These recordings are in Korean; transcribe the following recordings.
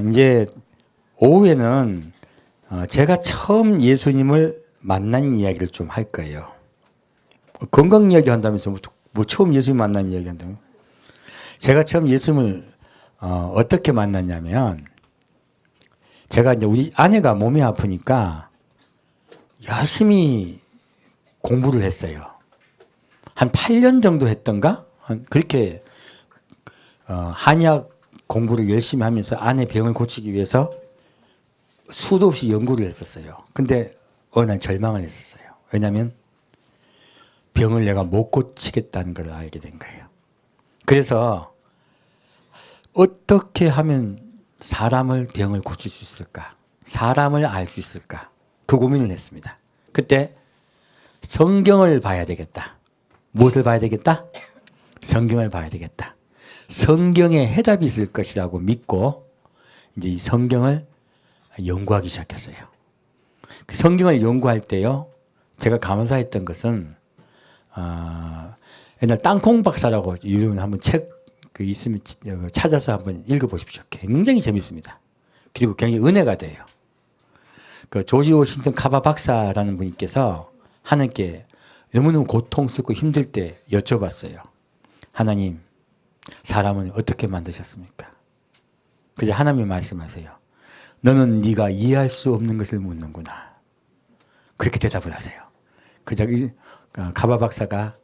이제 오후에는 제가 처음 예수님을 만난 이야기를 좀 할 거예요. 건강 이야기 한다면서 뭐 처음 예수님 만난 이야기 한다면 제가 처음 예수님을 어떻게 만났냐면 제가 이제 우리 아내가 몸이 아프니까 열심히 공부를 했어요. 한 8년 정도 했던가? 그렇게 한의학 공부를 열심히 하면서 아내 병을 고치기 위해서 수도 없이 연구를 했었어요. 근데 어느 날 절망을 했었어요. 왜냐하면 병을 내가 못 고치겠다는 걸 알게 된 거예요. 그래서 어떻게 하면 사람을 병을 고칠 수 있을까? 사람을 알 수 있을까? 그 고민을 했습니다. 그때 성경을 봐야 되겠다. 무엇을 봐야 되겠다? 성경을 봐야 되겠다. 성경에 해답이 있을 것이라고 믿고 이제 이 성경을 연구하기 시작했어요. 그 성경을 연구할 때요, 제가 감사했던 것은 옛날 땅콩 박사라고 이런 한번 책 있으면 찾아서 한번 읽어보십시오. 굉장히 재밌습니다. 그리고 굉장히 은혜가 돼요. 그 조지 워싱턴 카바 박사라는 분께서 하나님께 너무너무 고통스럽고 힘들 때 여쭤봤어요. 하나님, 사람은 어떻게 만드셨습니까? 그래서 하나님이 말씀하세요. 너는 네가 이해할 수 없는 것을 묻는구나. 그렇게 대답을 하세요. 그래서 카바 박사가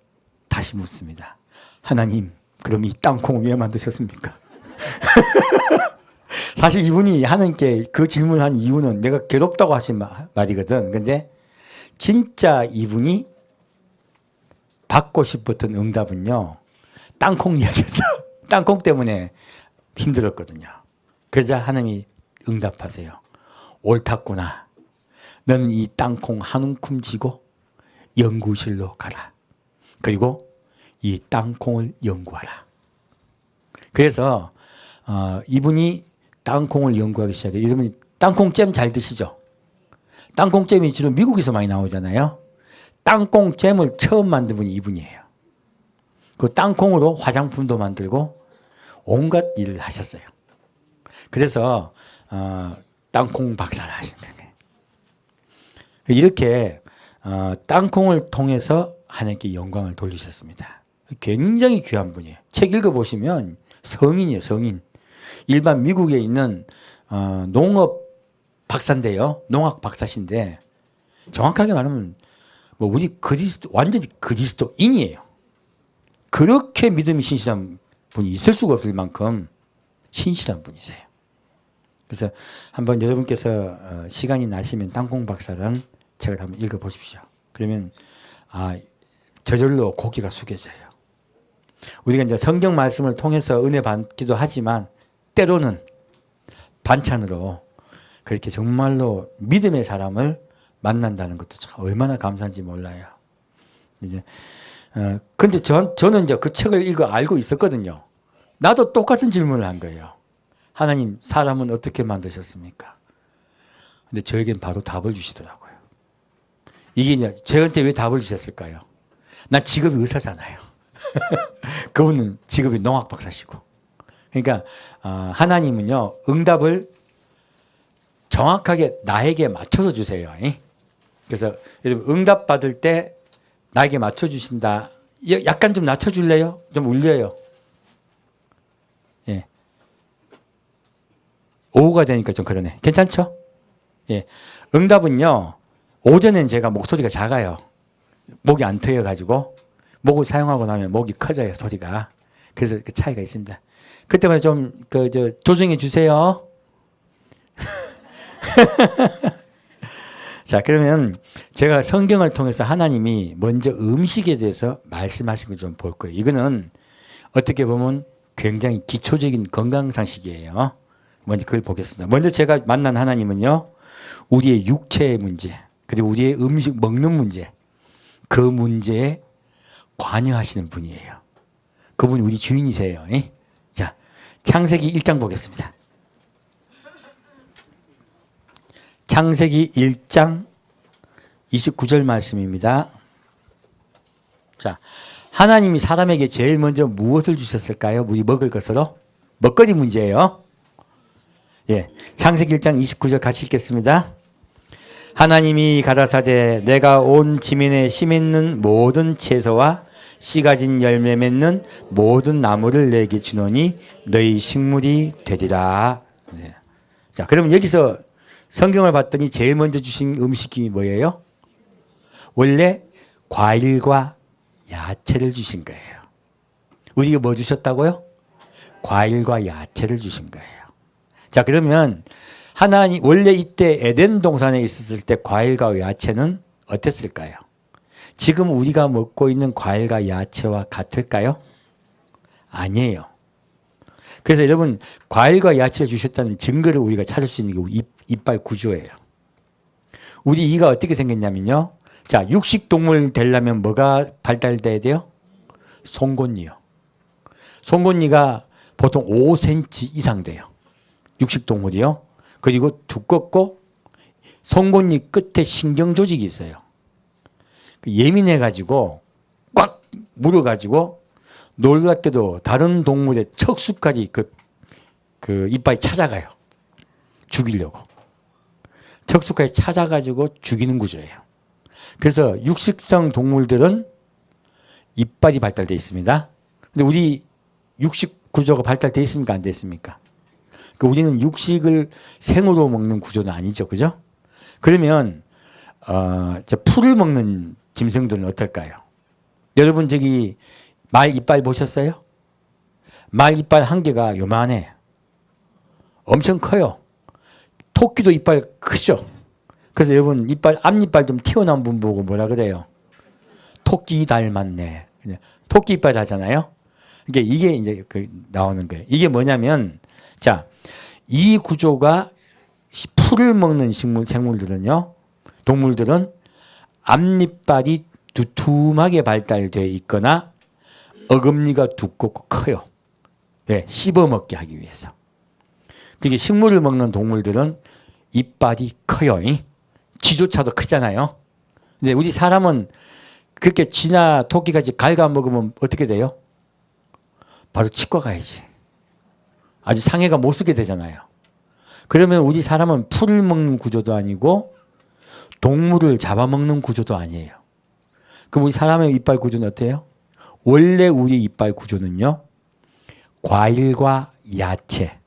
다시 묻습니다. 하나님, 그럼 이 땅콩을 왜 만드셨습니까? 사실 이분이 하나님께 그 질문을 한 이유는 내가 괴롭다고 하신 말이거든. 근데 진짜 이분이 받고 싶었던 응답은요, 땅콩 이야기였어. 땅콩 때문에 힘들었거든요. 그러자 하나님이 응답하세요. 옳았구나. 너는 이 땅콩 한 움큼 쥐고 연구실로 가라. 그리고 이 땅콩을 연구하라. 그래서 이분이 땅콩을 연구하기 시작해요. 이분이 땅콩잼 잘 드시죠? 땅콩잼이 주로 미국에서 많이 나오잖아요. 땅콩잼을 처음 만든 분이 이분이에요. 그 땅콩으로 화장품도 만들고 온갖 일을 하셨어요. 그래서 땅콩 박사를 하신 거예요. 이렇게 땅콩을 통해서 하나님께 영광을 돌리셨습니다. 굉장히 귀한 분이에요. 책 읽어보시면 성인이에요, 성인. 일반 미국에 있는 농업 박사인데요. 농학 박사신데 정확하게 말하면 뭐 우리 완전히 그리스도인이에요. 그렇게 믿음이 신실한 분이 있을 수가 없을 만큼 신실한 분이세요. 그래서 한번 여러분께서 시간이 나시면 땅콩 박사라는 책을 한번 읽어보십시오. 그러면 저절로 고개가 숙여져요. 우리가 이제 성경 말씀을 통해서 은혜 받기도 하지만 때로는 반찬으로 그렇게 정말로 믿음의 사람을 만난다는 것도 참 얼마나 감사한지 몰라요. 이제 근데 저는 이제 그 책을 알고 있었거든요. 나도 똑같은 질문을 한 거예요. 하나님, 사람은 어떻게 만드셨습니까? 근데 저에겐 바로 답을 주시더라고요. 이게 이제 저한테 왜 답을 주셨을까요? 난 직업이 의사잖아요. 그분은 직업이 농학 박사시고. 그러니까 하나님은요, 응답을 정확하게 나에게 맞춰서 주세요. 그래서 여러분 응답 받을 때 나에게 맞춰주신다. 약간 좀 낮춰줄래요? 좀 울려요. 예. 오후가 되니까 좀 그러네. 괜찮죠? 예. 응답은요, 오전엔 제가 목소리가 작아요. 목이 안 트여가지고, 목을 사용하고 나면 목이 커져요, 소리가. 그래서 그 차이가 있습니다. 그때마다 좀, 조정해 주세요. 자, 그러면 제가 성경을 통해서 하나님이 먼저 음식에 대해서 말씀하신 걸 좀 볼 거예요. 이거는 어떻게 보면 굉장히 기초적인 건강상식이에요. 먼저 그걸 보겠습니다. 먼저 제가 만난 하나님은요, 우리의 육체의 문제, 그리고 우리의 음식 먹는 문제, 그 문제에 관여하시는 분이에요. 그분이 우리 주인이세요. 자, 창세기 1장 보겠습니다. 창세기 1장 29절 말씀입니다. 자, 하나님이 사람에게 제일 먼저 무엇을 주셨을까요? 우리 먹을 것으로? 먹거리 문제예요. 예, 창세기 1장 29절 같이 읽겠습니다. 하나님이 가라사대 내가 온 지면에 씨 맺는 모든 채소와 씨 가진 열매 맺는 모든 나무를 내게 주노니 너희 식물이 되리라. 네. 자, 그러면 여기서 성경을 봤더니 제일 먼저 주신 음식이 뭐예요? 원래 과일과 야채를 주신 거예요. 우리가 뭐 주셨다고요? 과일과 야채를 주신 거예요. 자, 그러면 하나님 원래 이때 에덴 동산에 있었을 때 과일과 야채는 어땠을까요? 지금 우리가 먹고 있는 과일과 야채와 같을까요? 아니에요. 그래서 여러분 과일과 야채를 주셨다는 증거를 우리가 찾을 수 있는 게 이빨 구조예요. 우리 이가 어떻게 생겼냐면요. 자, 육식동물 되려면 뭐가 발달돼야 돼요? 송곳니요. 송곳니가 보통 5cm 이상 돼요. 육식동물이요. 그리고 두껍고 송곳니 끝에 신경조직이 있어요. 예민해가지고 꽉 물어가지고 놀랍게도 다른 동물의 척수까지 그 이빨이 찾아가요. 죽이려고. 척수까지 찾아가지고 죽이는 구조예요. 그래서 육식성 동물들은 이빨이 발달되어 있습니다. 근데 우리 육식 구조가 발달되어 있습니까? 안 되어 있습니까? 그러니까 우리는 육식을 생으로 먹는 구조는 아니죠. 그죠? 그러면 풀을 먹는 짐승들은 어떨까요? 여러분 저기 말 이빨 보셨어요? 말 이빨 한 개가 요만해. 엄청 커요. 토끼도 이빨 크죠? 그래서 여러분 이빨 앞니빨 좀 튀어나온 분 보고 뭐라 그래요? 토끼 닮았네. 토끼 이빨 하잖아요. 그러니까 이게 이제 나오는 거예요. 이게 뭐냐면 자, 이 구조가 풀을 먹는 생물들은요, 동물들은 앞니빨이 두툼하게 발달되어 있거나 어금니가 두껍고 커요. 왜? 씹어먹게 하기 위해서. 그게 식물을 먹는 동물들은 이빨이 커요. 쥐조차도 크잖아요. 근데 우리 사람은 그렇게 쥐나 토끼같이 갉아먹으면 어떻게 돼요? 바로 치과 가야지. 아주 상해가 못 쓰게 되잖아요. 그러면 우리 사람은 풀을 먹는 구조도 아니고 동물을 잡아먹는 구조도 아니에요. 그럼 우리 사람의 이빨 구조는 어때요? 원래 우리 이빨 구조는요, 과일과 야채,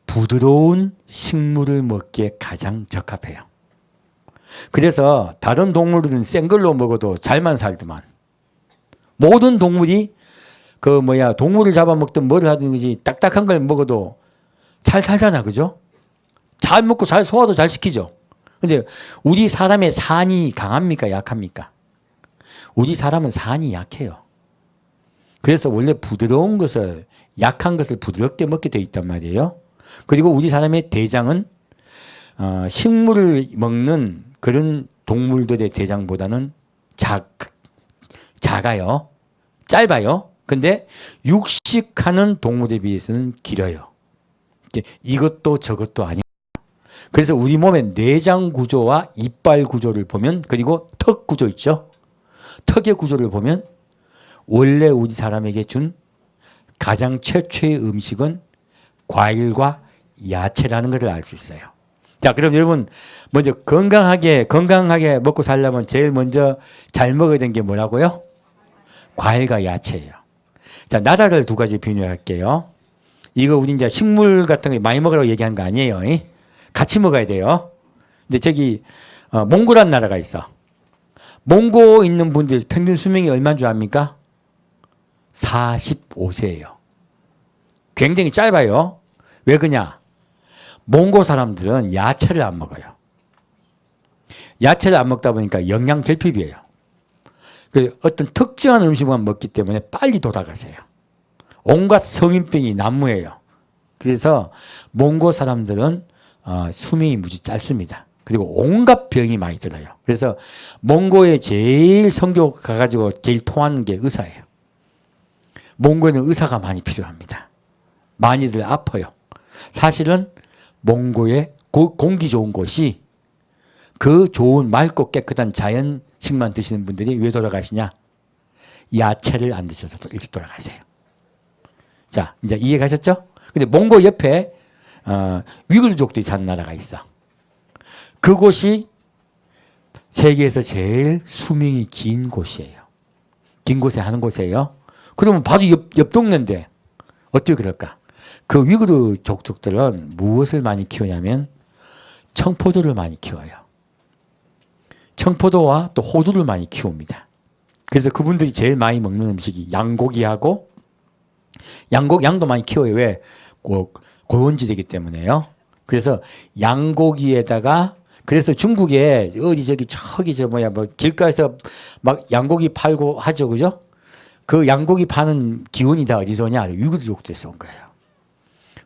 부드러운 식물을 먹기에 가장 적합해요. 그래서 다른 동물들은 센 걸로 먹어도 잘만 살더만. 모든 동물이 동물을 잡아먹든 뭘 하든지 딱딱한 걸 먹어도 잘 살잖아. 그죠? 잘 먹고 잘 소화도 잘 시키죠. 근데 우리 사람의 산이 강합니까? 약합니까? 우리 사람은 산이 약해요. 그래서 원래 부드러운 것을, 약한 것을 부드럽게 먹게 되어 있단 말이에요. 그리고 우리 사람의 대장은 식물을 먹는 그런 동물들의 대장보다는 작아요. 짧아요. 근데 육식하는 동물에 비해서는 길어요. 이것도 저것도 아니에요. 그래서 우리 몸의 내장 구조와 이빨 구조를 보면, 그리고 턱 구조 있죠. 턱의 구조를 보면 원래 우리 사람에게 준 가장 최초의 음식은 과일과 야채라는 것을 알 수 있어요. 자, 그럼 여러분 먼저 건강하게 먹고 살려면 제일 먼저 잘 먹어야 되는 게 뭐라고요? 과일과 야채예요. 자, 나라를 두 가지 비교할게요. 이거 우리 이제 식물 같은 거 많이 먹으라고 얘기하는 거 아니에요. 같이 먹어야 돼요. 근데 저기 몽고라는 나라가 있어. 몽고 있는 분들 평균 수명이 얼마인 줄 압니까? 45세예요. 굉장히 짧아요. 왜 그러냐? 몽고 사람들은 야채를 안 먹어요. 야채를 안 먹다 보니까 영양 결핍이에요. 어떤 특정한 음식만 먹기 때문에 빨리 돌아가세요. 온갖 성인병이 난무해요. 그래서 몽고 사람들은 수명이 무지 짧습니다. 그리고 온갖 병이 많이 들어요. 그래서 몽고에 제일 선교 가가지고 제일 통하는 게 의사예요. 몽고에는 의사가 많이 필요합니다. 많이들 아파요. 사실은 몽고의 공기 좋은 곳이 그 좋은 맑고 깨끗한 자연식만 드시는 분들이 왜 돌아가시냐? 야채를 안 드셔서 일찍 돌아가세요. 자, 이제 이해 가셨죠? 근데 몽고 옆에 위구르족들이 사는 나라가 있어. 그곳이 세계에서 제일 수명이 긴 곳이에요. 긴 곳에 하는 곳이에요. 그러면 바로 옆 동네인데 어떻게 그럴까? 그 위구르 족속들은 무엇을 많이 키우냐면 청포도를 많이 키워요. 청포도와 또 호두를 많이 키웁니다. 그래서 그분들이 제일 많이 먹는 음식이 양고기하고 양도 많이 키워요. 왜? 고원지대이기 때문에요. 그래서 양고기에다가 그래서 중국에 어디 저기 뭐 길가에서 막 양고기 팔고 하죠, 그죠? 그 양고기 파는 기원이 다 어디서 오냐? 위구르족에서 온 거예요.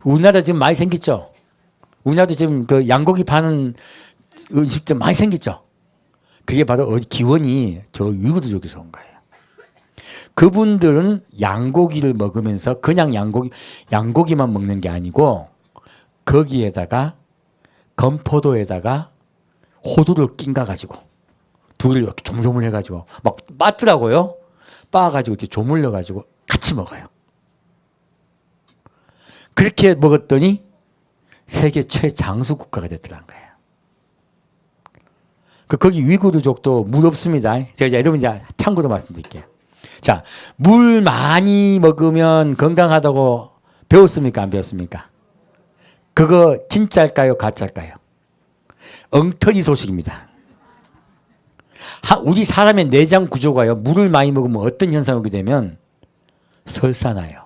우리나라 지금 많이 생겼죠. 우리나라도 지금 그 양고기 파는 음식들 많이 생겼죠. 그게 바로 기원이 저 위구르족에서 온 거예요. 그분들은 양고기를 먹으면서 그냥 양고기만 먹는 게 아니고 거기에다가 건포도에다가 호두를 낀가 가지고 두 개를 이렇게 조물조물 해가지고 막 빻더라고요. 빻아가지고 이렇게 조물려 가지고 같이 먹어요. 그렇게 먹었더니 세계 최장수 국가가 됐더란 거예요. 거기 위구르족도 물 없습니다. 제가 여러분 이제 참고로 말씀드릴게요. 자, 물 많이 먹으면 건강하다고 배웠습니까? 안 배웠습니까? 그거 진짜일까요? 가짜일까요? 엉터리 소식입니다. 우리 사람의 내장 구조가요. 물을 많이 먹으면 어떤 현상이 오게 되면 설사나요.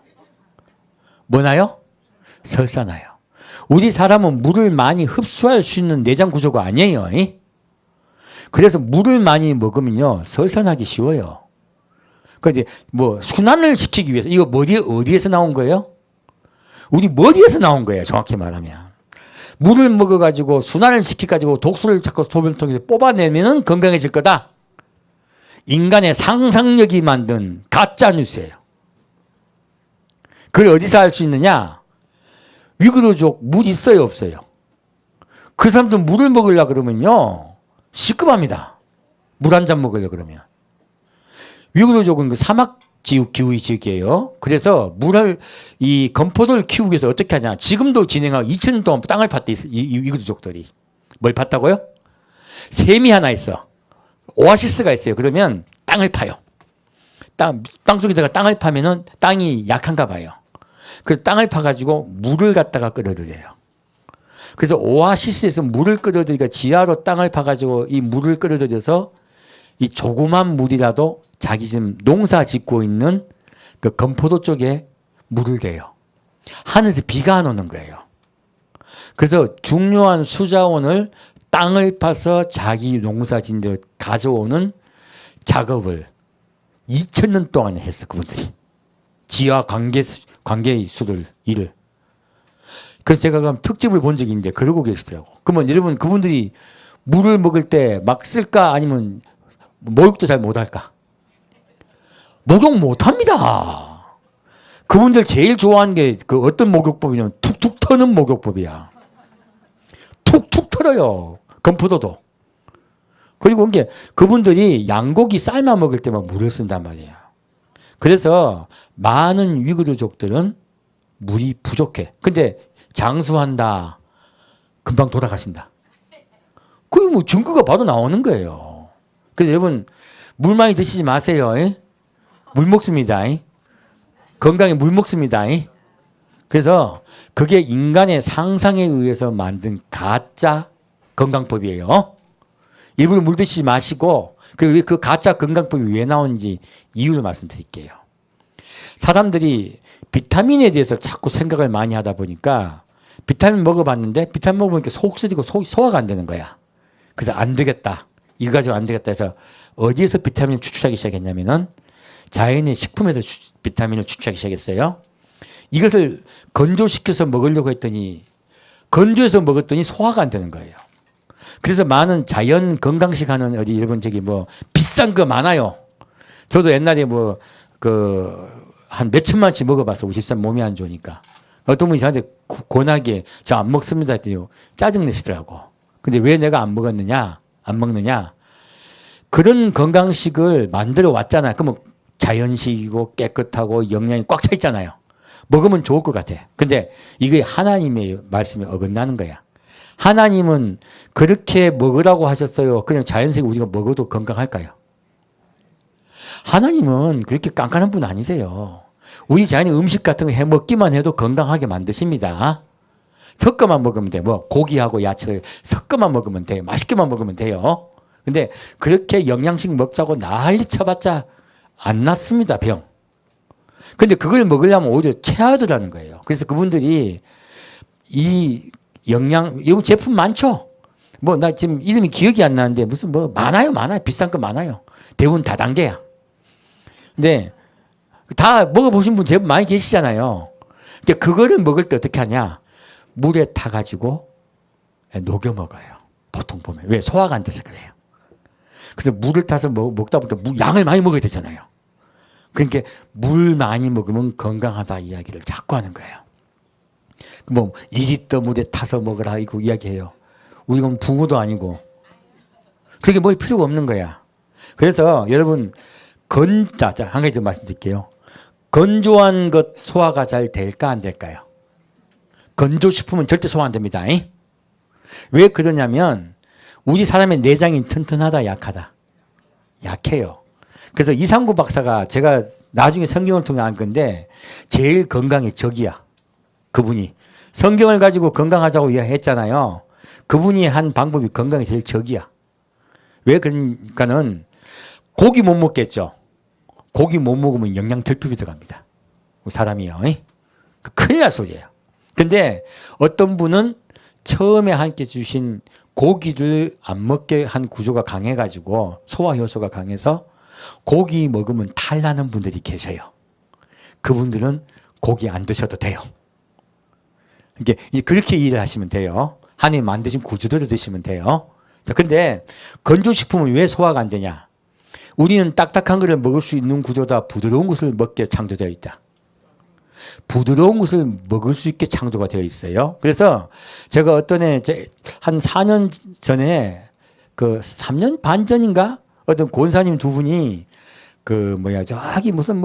뭐나요? 설사나요. 우리 사람은 물을 많이 흡수할 수 있는 내장 구조가 아니에요. 그래서 물을 많이 먹으면요. 설사나기 쉬워요. 그런데 뭐 순환을 시키기 위해서 이거 어디에서 나온 거예요? 우리 머리에서 나온 거예요. 정확히 말하면. 물을 먹어가지고 순환을 시켜가지고 독소를 자꾸 소변을 통해서 뽑아내면 건강해질 거다. 인간의 상상력이 만든 가짜 뉴스예요. 그걸 어디서 알 수 있느냐? 위구르족 물 있어요, 없어요? 그 사람들 물을 먹으려고 그러면요. 시급합니다. 물 한 잔 먹으려고 그러면. 위구르족은 그 사막 기후의 지역이에요. 그래서 이 건포도를 키우기 위해서 어떻게 하냐. 지금도 진행하고 2000년 동안 땅을 팠대 있어. 이 위구르족들이. 뭘 팠다고요? 샘이 하나 있어. 오아시스가 있어요. 그러면 땅을 파요. 땅 속에다가 땅을 파면은 땅이 약한가 봐요. 그래서 땅을 파가지고 물을 갖다가 끌어들여요. 그래서 오아시스에서 물을 끌어들이니까 지하로 땅을 파가지고 이 물을 끌어들여서 이 조그만 물이라도 자기 지금 농사 짓고 있는 그 건포도 쪽에 물을 대요. 하늘에서 비가 안 오는 거예요. 그래서 중요한 수자원을 땅을 파서 자기 농사 짓는 데 가져오는 작업을 2000년 동안 했어, 그분들이. 지하 관계수를, 일을. 그래서 제가 그럼 특집을 본 적이 있는데 그러고 계시더라고. 그러면 여러분 그분들이 물을 먹을 때 막 쓸까 아니면 목욕도 잘 못할까? 목욕 못합니다. 그분들 제일 좋아하는 게 그 어떤 목욕법이냐면 툭툭 터는 목욕법이야. 툭툭 털어요. 건포도도. 그리고 이게 그분들이 양고기 삶아 먹을 때만 물을 쓴단 말이에요. 그래서 많은 위구르족들은 물이 부족해. 근데 장수한다. 금방 돌아가신다. 그게 뭐 증거가 바로 나오는 거예요. 그래서 여러분 물 많이 드시지 마세요. 물 먹습니다. 건강에 물 먹습니다. 그래서 그게 인간의 상상에 의해서 만든 가짜 건강법이에요. 일부러 물 드시지 마시고 그 가짜 건강법이 왜 나오는지 이유를 말씀드릴게요. 사람들이 비타민에 대해서 자꾸 생각을 많이 하다 보니까 비타민 먹어봤는데 비타민 먹어보니까 속 쓰리고 소화가 안 되는 거야. 그래서 안 되겠다. 이거 가지고 안 되겠다 해서 어디에서 비타민을 추출하기 시작했냐면은 자연의 식품에서 비타민을 추출하기 시작했어요. 이것을 건조시켜서 먹으려고 했더니 건조해서 먹었더니 소화가 안 되는 거예요. 그래서 많은 자연 건강식 하는 어디 일본 뭐 비싼 거 많아요. 저도 옛날에 한 몇천만원씩 먹어봤어. 53 몸이 안 좋으니까. 어떤 분이 저한테 권하게 저 안 먹습니다 했더니 짜증내시더라고. 근데 왜 내가 안 먹느냐? 그런 건강식을 만들어 왔잖아요. 그러면 자연식이고 깨끗하고 영양이 꽉 차 있잖아요. 먹으면 좋을 것 같아. 근데 이게 하나님의 말씀에 어긋나는 거야. 하나님은 그렇게 먹으라고 하셨어요. 그냥 자연스럽게 우리가 먹어도 건강할까요? 하나님은 그렇게 깐깐한 분 아니세요. 우리 자연의 음식 같은 거 해 먹기만 해도 건강하게 만드십니다. 섞어만 먹으면 돼. 뭐 고기하고 야채 섞어만 먹으면 돼요. 맛있게만 먹으면 돼요. 근데 그렇게 영양식 먹자고 난리 쳐봤자 안 낫습니다. 병. 근데 그걸 먹으려면 오히려 체하더라는 거예요. 그래서 그분들이 이 이 제품 많죠? 뭐 나 지금 이름이 기억이 안 나는데 무슨 뭐 많아요. 비싼 거 많아요. 대부분 다단계야. 근데 다 먹어보신 분 제법 많이 계시잖아요. 근데 그거를 먹을 때 어떻게 하냐? 물에 타가지고 녹여 먹어요. 보통 보면. 왜? 소화가 안 돼서 그래요. 그래서 물을 타서 먹다 보니까 양을 많이 먹어야 되잖아요. 그러니까 물 많이 먹으면 건강하다 이야기를 자꾸 하는 거예요. 뭐 2리터 물에 타서 먹으라 이거 이야기해요. 우리가 붕어도 아니고. 그게 뭘 필요가 없는 거야. 그래서 여러분 한 가지 더 말씀드릴게요. 건조한 것 소화가 잘 될까 안 될까요? 건조식품은 절대 소화 안 됩니다. 왜 그러냐면 우리 사람의 내장이 튼튼하다 약하다? 약해요. 그래서 이상구 박사가 제가 나중에 성경을 통해 알 건데 제일 건강의 적이야. 그분이. 성경을 가지고 건강하자고 이야기했잖아요. 그분이 한 방법이 건강이 제일 적이야. 왜 그러니까는 고기 못 먹겠죠. 고기 못 먹으면 영양 결핍이 들어갑니다. 사람이요. 큰일 날 소리예요. 근데 어떤 분은 처음에 함께 주신 고기를 안 먹게 한 구조가 강해가지고 소화 효소가 강해서 고기 먹으면 탈나는 분들이 계셔요. 그분들은 고기 안 드셔도 돼요. 그렇게 일을 하시면 돼요. 하나님 만드신 구조대로 드시면 돼요. 자, 근데 건조식품은 왜 소화가 안 되냐? 우리는 딱딱한 것을 먹을 수 있는 구조다 부드러운 것을 먹게 창조되어 있다. 부드러운 것을 먹을 수 있게 창조가 되어 있어요. 그래서 제가 한 4년 전에 3년 반 전인가? 어떤 권사님 두 분이 저기 무슨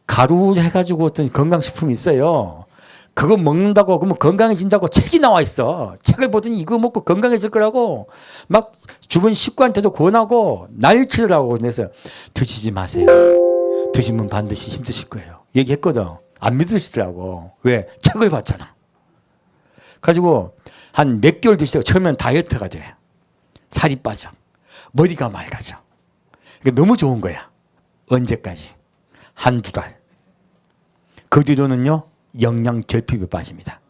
가루 해가지고 어떤 건강식품이 있어요. 그거 먹는다고 그러면 건강해진다고 책이 나와 있어. 책을 보더니 이거 먹고 건강해질 거라고 막 주변 식구한테도 권하고 난리치더라고. 그래서 드시지 마세요. 드시면 반드시 힘드실 거예요. 얘기했거든. 안 믿으시더라고. 왜? 책을 봤잖아. 가지고 한 몇 개월 드시다가 처음엔 다이어트가 돼. 살이 빠져. 머리가 맑아져. 너무 좋은 거야. 언제까지? 한두 달. 그 뒤로는요. 영양 결핍에 빠집니다.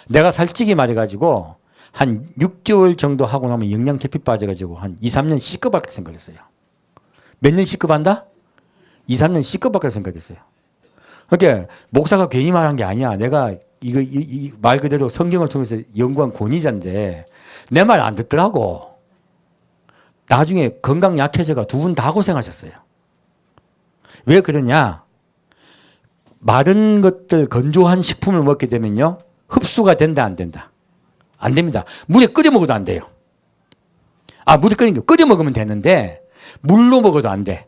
내가 살찌기 말해가지고 한 6개월 정도 하고 나면 영양 결핍 빠져가지고 한 2, 3년 C급 할까 생각했어요. 몇 년 C급 한다? 2, 3년 C급 할까 생각했어요. 그러니까 목사가 괜히 말한 게 아니야. 내가 이 말 그대로 성경을 통해서 연구한 권위자인데 내 말 안 듣더라고. 나중에 건강 약해져가 두 분 다 고생하셨어요. 왜 그러냐? 마른 것들 건조한 식품을 먹게 되면요. 흡수가 된다 안 된다? 안 됩니다. 물에 끓여 먹어도 안 돼요. 물에 끓여 먹으면 되는데 물로 먹어도 안 돼.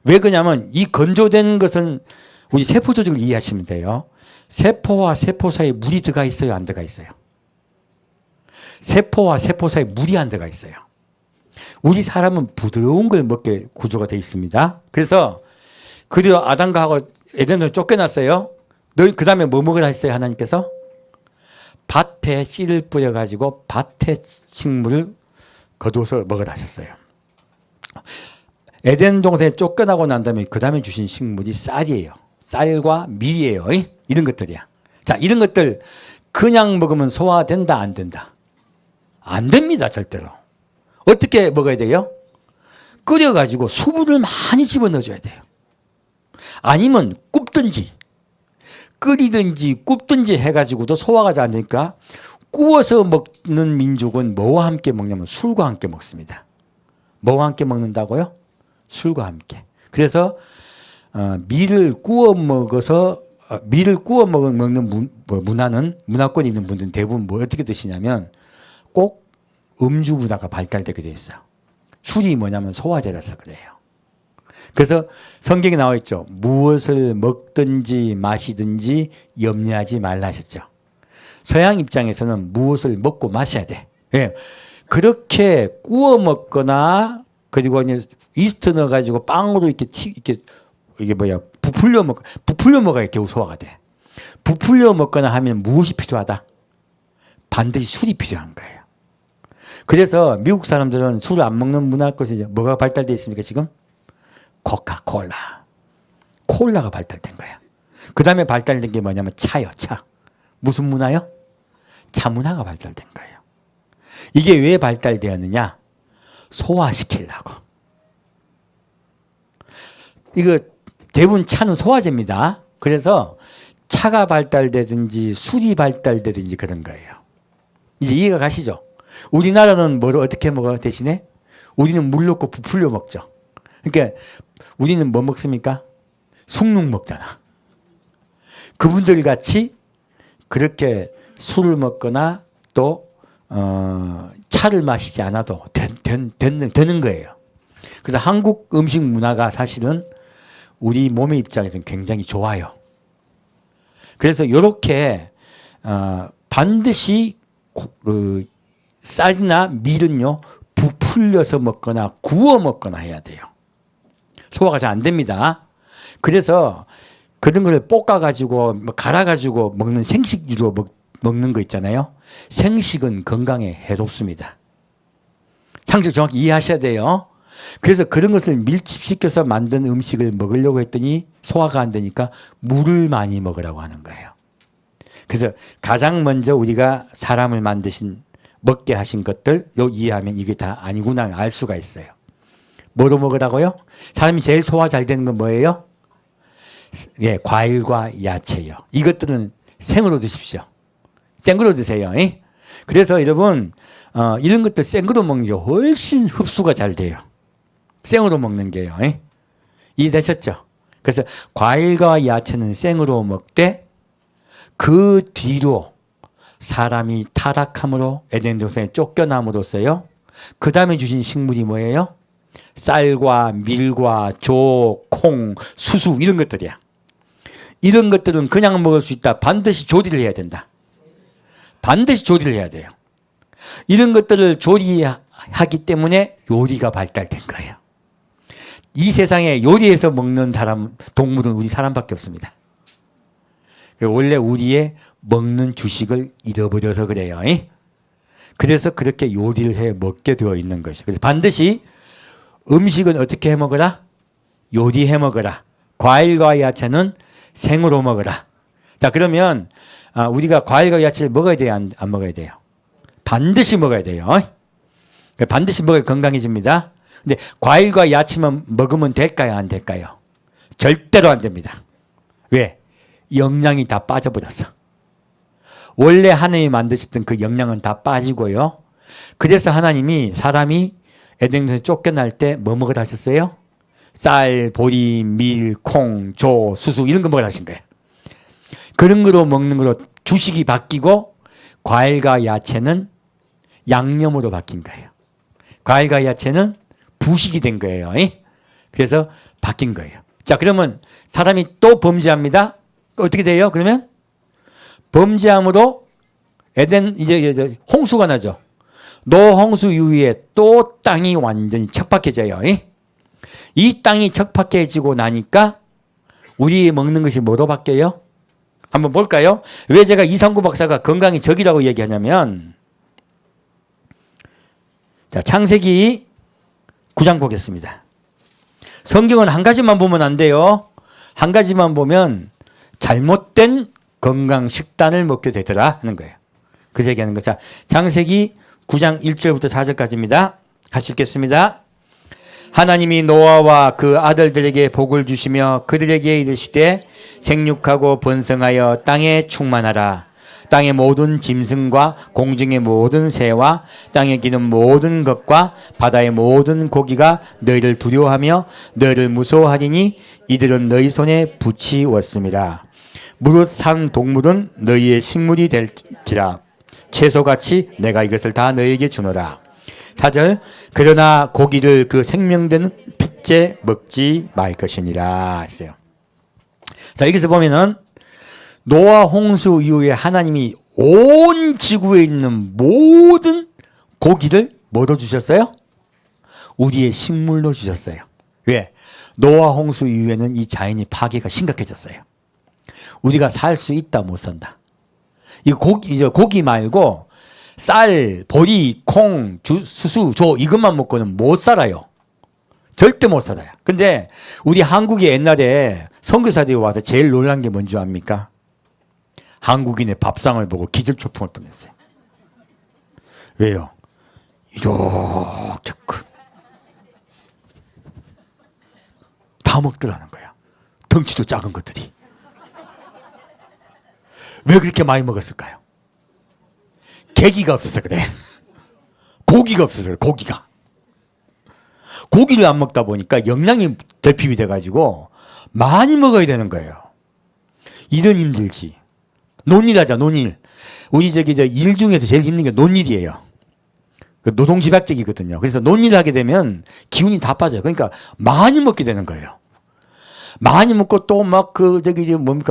왜 그러냐면 이 건조된 것은 우리 세포 조직을 이해하시면 돼요. 세포와 세포 사이에 물이 들어가 있어요? 안 들어가 있어요? 세포와 세포 사이에 물이 안 들어가 있어요. 우리 사람은 부드러운 걸 먹게 구조가 되어 있습니다. 그래서 그리고 아담과 하와 에덴으로 쫓겨났어요. 너희 그 다음에 뭐 먹으라 했어요? 하나님께서 밭에 씨를 뿌려가지고 밭에 식물을 거두어서 먹으라 하셨어요. 에덴 동산에 쫓겨나고 난 다음에 그 다음에 주신 식물이 쌀이에요. 쌀과 밀이에요. 이런 것들이야. 자, 이런 것들 그냥 먹으면 소화된다 안 된다? 안 됩니다. 절대로. 어떻게 먹어야 돼요? 끓여가지고 수분을 많이 집어넣어줘야 돼요. 아니면 굽든지 끓이든지 굽든지 해가지고도 소화가 잘 안 되니까 구워서 먹는 민족은 뭐와 함께 먹냐면 술과 함께 먹습니다. 뭐와 함께 먹는다고요? 술과 함께. 그래서 밀을 구워 먹는 문화권에 있는 분들은 대부분 뭐 어떻게 드시냐면 꼭 음주 문화가 발달되게 돼 있어요. 술이 뭐냐면 소화제라서 그래요. 그래서 성경에 나와 있죠. 무엇을 먹든지 마시든지 염려하지 말라 하셨죠. 서양 입장에서는 무엇을 먹고 마셔야 돼. 예. 그렇게 구워 먹거나 그리고 이제 이스트 넣어가지고 빵으로 이렇게 이게 뭐야 부풀려 먹어야 겨우 소화가 돼. 부풀려 먹거나 하면 무엇이 필요하다? 반드시 술이 필요한 거예요. 그래서 미국 사람들은 술을 안 먹는 문화 것이 뭐가 발달되어 있습니까 지금? 코카콜라. 콜라가 발달된 거야. 그 다음에 발달된 게 뭐냐면 차요, 차. 무슨 문화요? 차 문화가 발달된 거예요. 이게 왜 발달되었느냐? 소화시키려고. 이거 대부분 차는 소화제입니다. 그래서 차가 발달되든지 술이 발달되든지 그런 거예요. 이제 이해가 가시죠? 우리나라는 뭐를 어떻게 먹어 대신에? 우리는 물 넣고 부풀려 먹죠. 그러니까 우리는 뭐 먹습니까? 숭늉 먹잖아. 그분들 같이 그렇게 술을 먹거나 또 차를 마시지 않아도 되는 거예요. 그래서 한국 음식 문화가 사실은 우리 몸의 입장에서는 굉장히 좋아요. 그래서 이렇게 반드시 쌀이나 밀은요 부풀려서 먹거나 구워 먹거나 해야 돼요. 소화가 잘 안 됩니다. 그래서 그런 걸 볶아가지고 뭐 갈아가지고 먹는 생식류로 먹는 거 있잖아요. 생식은 건강에 해롭습니다. 상식 정확히 이해하셔야 돼요. 그래서 그런 것을 밀집시켜서 만든 음식을 먹으려고 했더니 소화가 안 되니까 물을 많이 먹으라고 하는 거예요. 그래서 가장 먼저 우리가 사람을 만드신 먹게 하신 것들 요 이해하면 이게 다 아니구나 알 수가 있어요. 뭐로 먹으라고요? 사람이 제일 소화 잘 되는 건 뭐예요? 예, 과일과 야채요. 이것들은 생으로 드십시오. 생으로 드세요. 그래서 여러분 이런 것들 생으로 먹는 게 훨씬 흡수가 잘 돼요. 생으로 먹는 게요. 이해되셨죠? 그래서 과일과 야채는 생으로 먹되 그 뒤로 사람이 타락함으로 에덴 동산에 쫓겨남으로써요. 그 다음에 주신 식물이 뭐예요? 쌀과 밀과 조, 콩, 수수 이런 것들이야. 이런 것들은 그냥 먹을 수 있다. 반드시 조리를 해야 된다. 반드시 조리를 해야 돼요. 이런 것들을 조리하기 때문에 요리가 발달된 거예요. 이 세상에 요리해서 먹는 동물은 우리 사람밖에 없습니다. 원래 우리의 먹는 주식을 잃어버려서 그래요. 그래서 그렇게 요리를 해 먹게 되어 있는 것이죠. 그래서 반드시 음식은 어떻게 해 먹어라? 요리해 먹어라. 과일과 야채는 생으로 먹어라. 자, 그러면 우리가 과일과 야채를 먹어야 돼요? 안 먹어야 돼요? 반드시 먹어야 돼요. 반드시 먹어야 건강해집니다. 근데 과일과 야채만 먹으면 될까요? 안 될까요? 절대로 안 됩니다. 왜? 영양이 다 빠져버렸어. 원래 하나님이 만드셨던 그 영양은 다 빠지고요. 그래서 하나님이 사람이 에덴에서 쫓겨날 때 뭐 먹으라 하셨어요? 쌀, 보리, 밀, 콩, 조, 수수 이런 거 먹으라 하신 거예요. 그런 거로 먹는 거로 주식이 바뀌고 과일과 야채는 양념으로 바뀐 거예요. 과일과 야채는 부식이 된 거예요. 그래서 바뀐 거예요. 자, 그러면 사람이 또 범죄합니다. 어떻게 돼요? 그러면 범죄함으로 에덴 이제 홍수가 나죠. 노홍수 이후에 또 땅이 완전히 척박해져요. 이 땅이 척박해지고 나니까 우리 먹는 것이 뭐로 바뀌어요? 한번 볼까요? 왜 제가 이상구 박사가 건강이 적이라고 얘기하냐면 자, 창세기 9장 보겠습니다. 성경은 한 가지만 보면 안 돼요. 한 가지만 보면 잘못된 건강 식단을 먹게 되더라 하는 거예요. 그 얘기하는 거. 자, 창세기 9장 1절부터 4절까지입니다. 같이 읽겠습니다. 하나님이 노아와 그 아들들에게 복을 주시며 그들에게 이르시되 생육하고 번성하여 땅에 충만하라. 땅의 모든 짐승과 공중의 모든 새와 땅에 기는 모든 것과 바다의 모든 고기가 너희를 두려워하며 너희를 무서워하리니 이들은 너희 손에 붙이었음이라. 무릇 산 동물은 너희의 식물이 될지라. 채소같이 내가 이것을 다 너희에게 주노라. 4절 그러나 고기를 그 생명된 첫째 먹지 말 것이니라 했어요. 자, 여기서 보면은 노아 홍수 이후에 하나님이 온 지구에 있는 모든 고기를 뭐로 주셨어요? 우리의 식물로 주셨어요. 왜? 노아 홍수 이후에는 이 자연이 파괴가 심각해졌어요. 우리가 살 수 있다 못 산다. 이 고기 말고 쌀, 보리, 콩, 수수, 조 이것만 먹고는 못 살아요. 절대 못 살아요. 근데 우리 한국에 옛날에 선교사들이 와서 제일 놀란 게 뭔지 압니까? 한국인의 밥상을 보고 기절초풍을 뻔했어요. 왜요? 이렇게 다 먹더라는 거야. 덩치도 작은 것들이. 왜 그렇게 많이 먹었을까요? 계기가 없어서 그래. 고기가 없어서 그래. 고기를 안 먹다 보니까 영양이 결핍이 돼가지고 많이 먹어야 되는 거예요. 일은 힘들지. 논일하자, 논일. 우리 일 중에서 제일 힘든 게 논일이에요. 노동집약적이거든요. 그래서 논일을 하게 되면 기운이 다 빠져요. 그러니까 많이 먹게 되는 거예요. 많이 먹고 또 막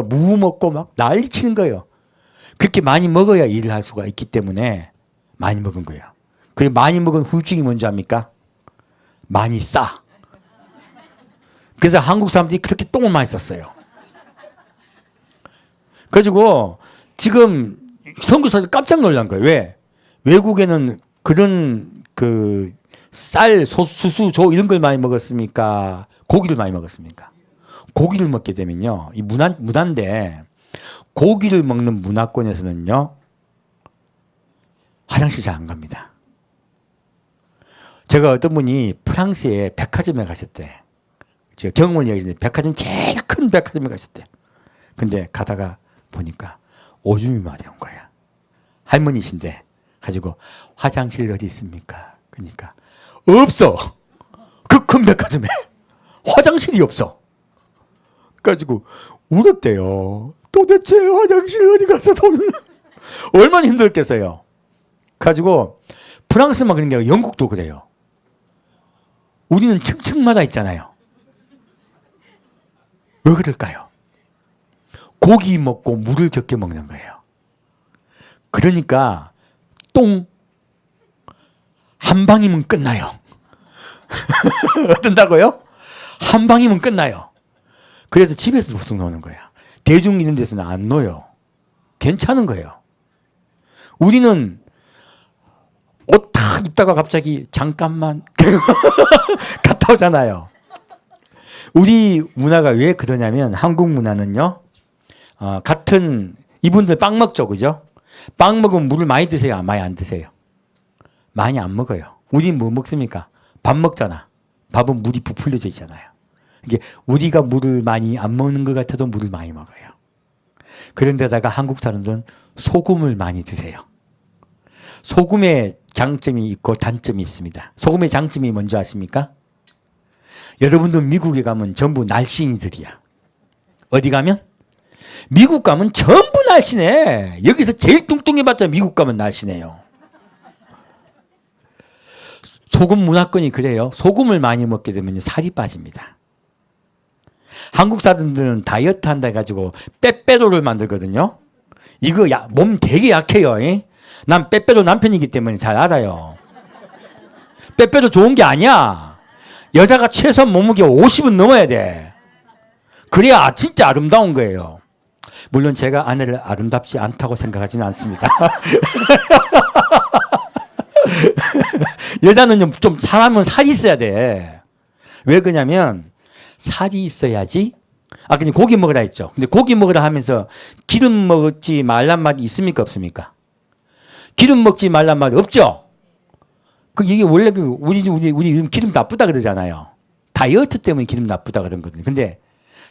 무 먹고 막 난리 치는 거예요. 그렇게 많이 먹어야 일을 할 수가 있기 때문에 많이 먹은 거예요. 그리고 많이 먹은 후유증이 뭔지 압니까? 많이 싸. 그래서 한국 사람들이 그렇게 똥을 많이 쌌어요. 그래가지고 지금 선교사들 깜짝 놀란 거예요. 왜? 외국에는 그런 쌀, 수수, 조 이런 걸 많이 먹었습니까? 고기를 많이 먹었습니까? 고기를 먹게 되면요. 이 문화인데 고기를 먹는 문화권에서는요. 화장실 잘 안 갑니다. 제가 어떤 분이 프랑스에 백화점에 가셨대. 제가 경험을 이야기했는데 백화점 제일 큰 백화점에 가셨대. 근데 가다가 보니까 오줌이 마려운 거야. 할머니신데 가지고 화장실 어디 있습니까? 그러니까 없어. 그 큰 백화점에 화장실이 없어. 가지고 울었대요. 도대체 화장실 어디 가서 돈을 얼마나 힘들겠어요. 가지고 프랑스만 그런 게 아니라 영국도 그래요. 우리는 층층마다 있잖아요. 왜 그럴까요? 고기 먹고 물을 적게 먹는 거예요. 그러니까 똥 한 방이면 끝나요. 어떤다고요? 한 방이면 끝나요. 그래서 집에서 보통 노는 거야. 대중 있는 데서는 안 놓여. 괜찮은 거예요. 우리는 옷 탁 입다가 갑자기 잠깐만 갔다 오잖아요. 우리 문화가 왜 그러냐면 한국 문화는요. 같은 이분들 빵 먹죠. 그죠? 빵 먹으면 물을 많이 드세요? 많이 안 드세요? 많이 안 먹어요. 우리는 뭐 먹습니까? 밥 먹잖아. 밥은 물이 부풀려져 있잖아요. 이게 우리가 물을 많이 안 먹는 것 같아도 물을 많이 먹어요. 그런데다가 한국 사람들은 소금을 많이 드세요. 소금의 장점이 있고 단점이 있습니다. 소금의 장점이 뭔지 아십니까? 여러분들 미국에 가면 전부 날씬이들이야. 어디 가면? 미국 가면 전부 날씬해. 여기서 제일 뚱뚱해봤자 미국 가면 날씬해요. 소금 문화권이 그래요. 소금을 많이 먹게 되면 살이 빠집니다. 한국 사람들은 다이어트 한다 해가지고 빼빼로를 만들거든요. 이거 몸 되게 약해요. 난 빼빼로 남편이기 때문에 잘 알아요. 빼빼로 좋은 게 아니야. 여자가 최소한 몸무게 50은 넘어야 돼. 그래야 진짜 아름다운 거예요. 물론 제가 아내를 아름답지 않다고 생각하지는 않습니다. 여자는 좀 사람은 살이 있어야 돼. 왜 그러냐면 살이 있어야지. 그냥 고기 먹으라 했죠. 근데 고기 먹으라 하면서 기름 먹지 말란 말이 있습니까? 없습니까? 기름 먹지 말란 말이 없죠? 이게 원래 우리 기름 나쁘다 그러잖아요. 다이어트 때문에 기름 나쁘다 그런 거거든요. 근데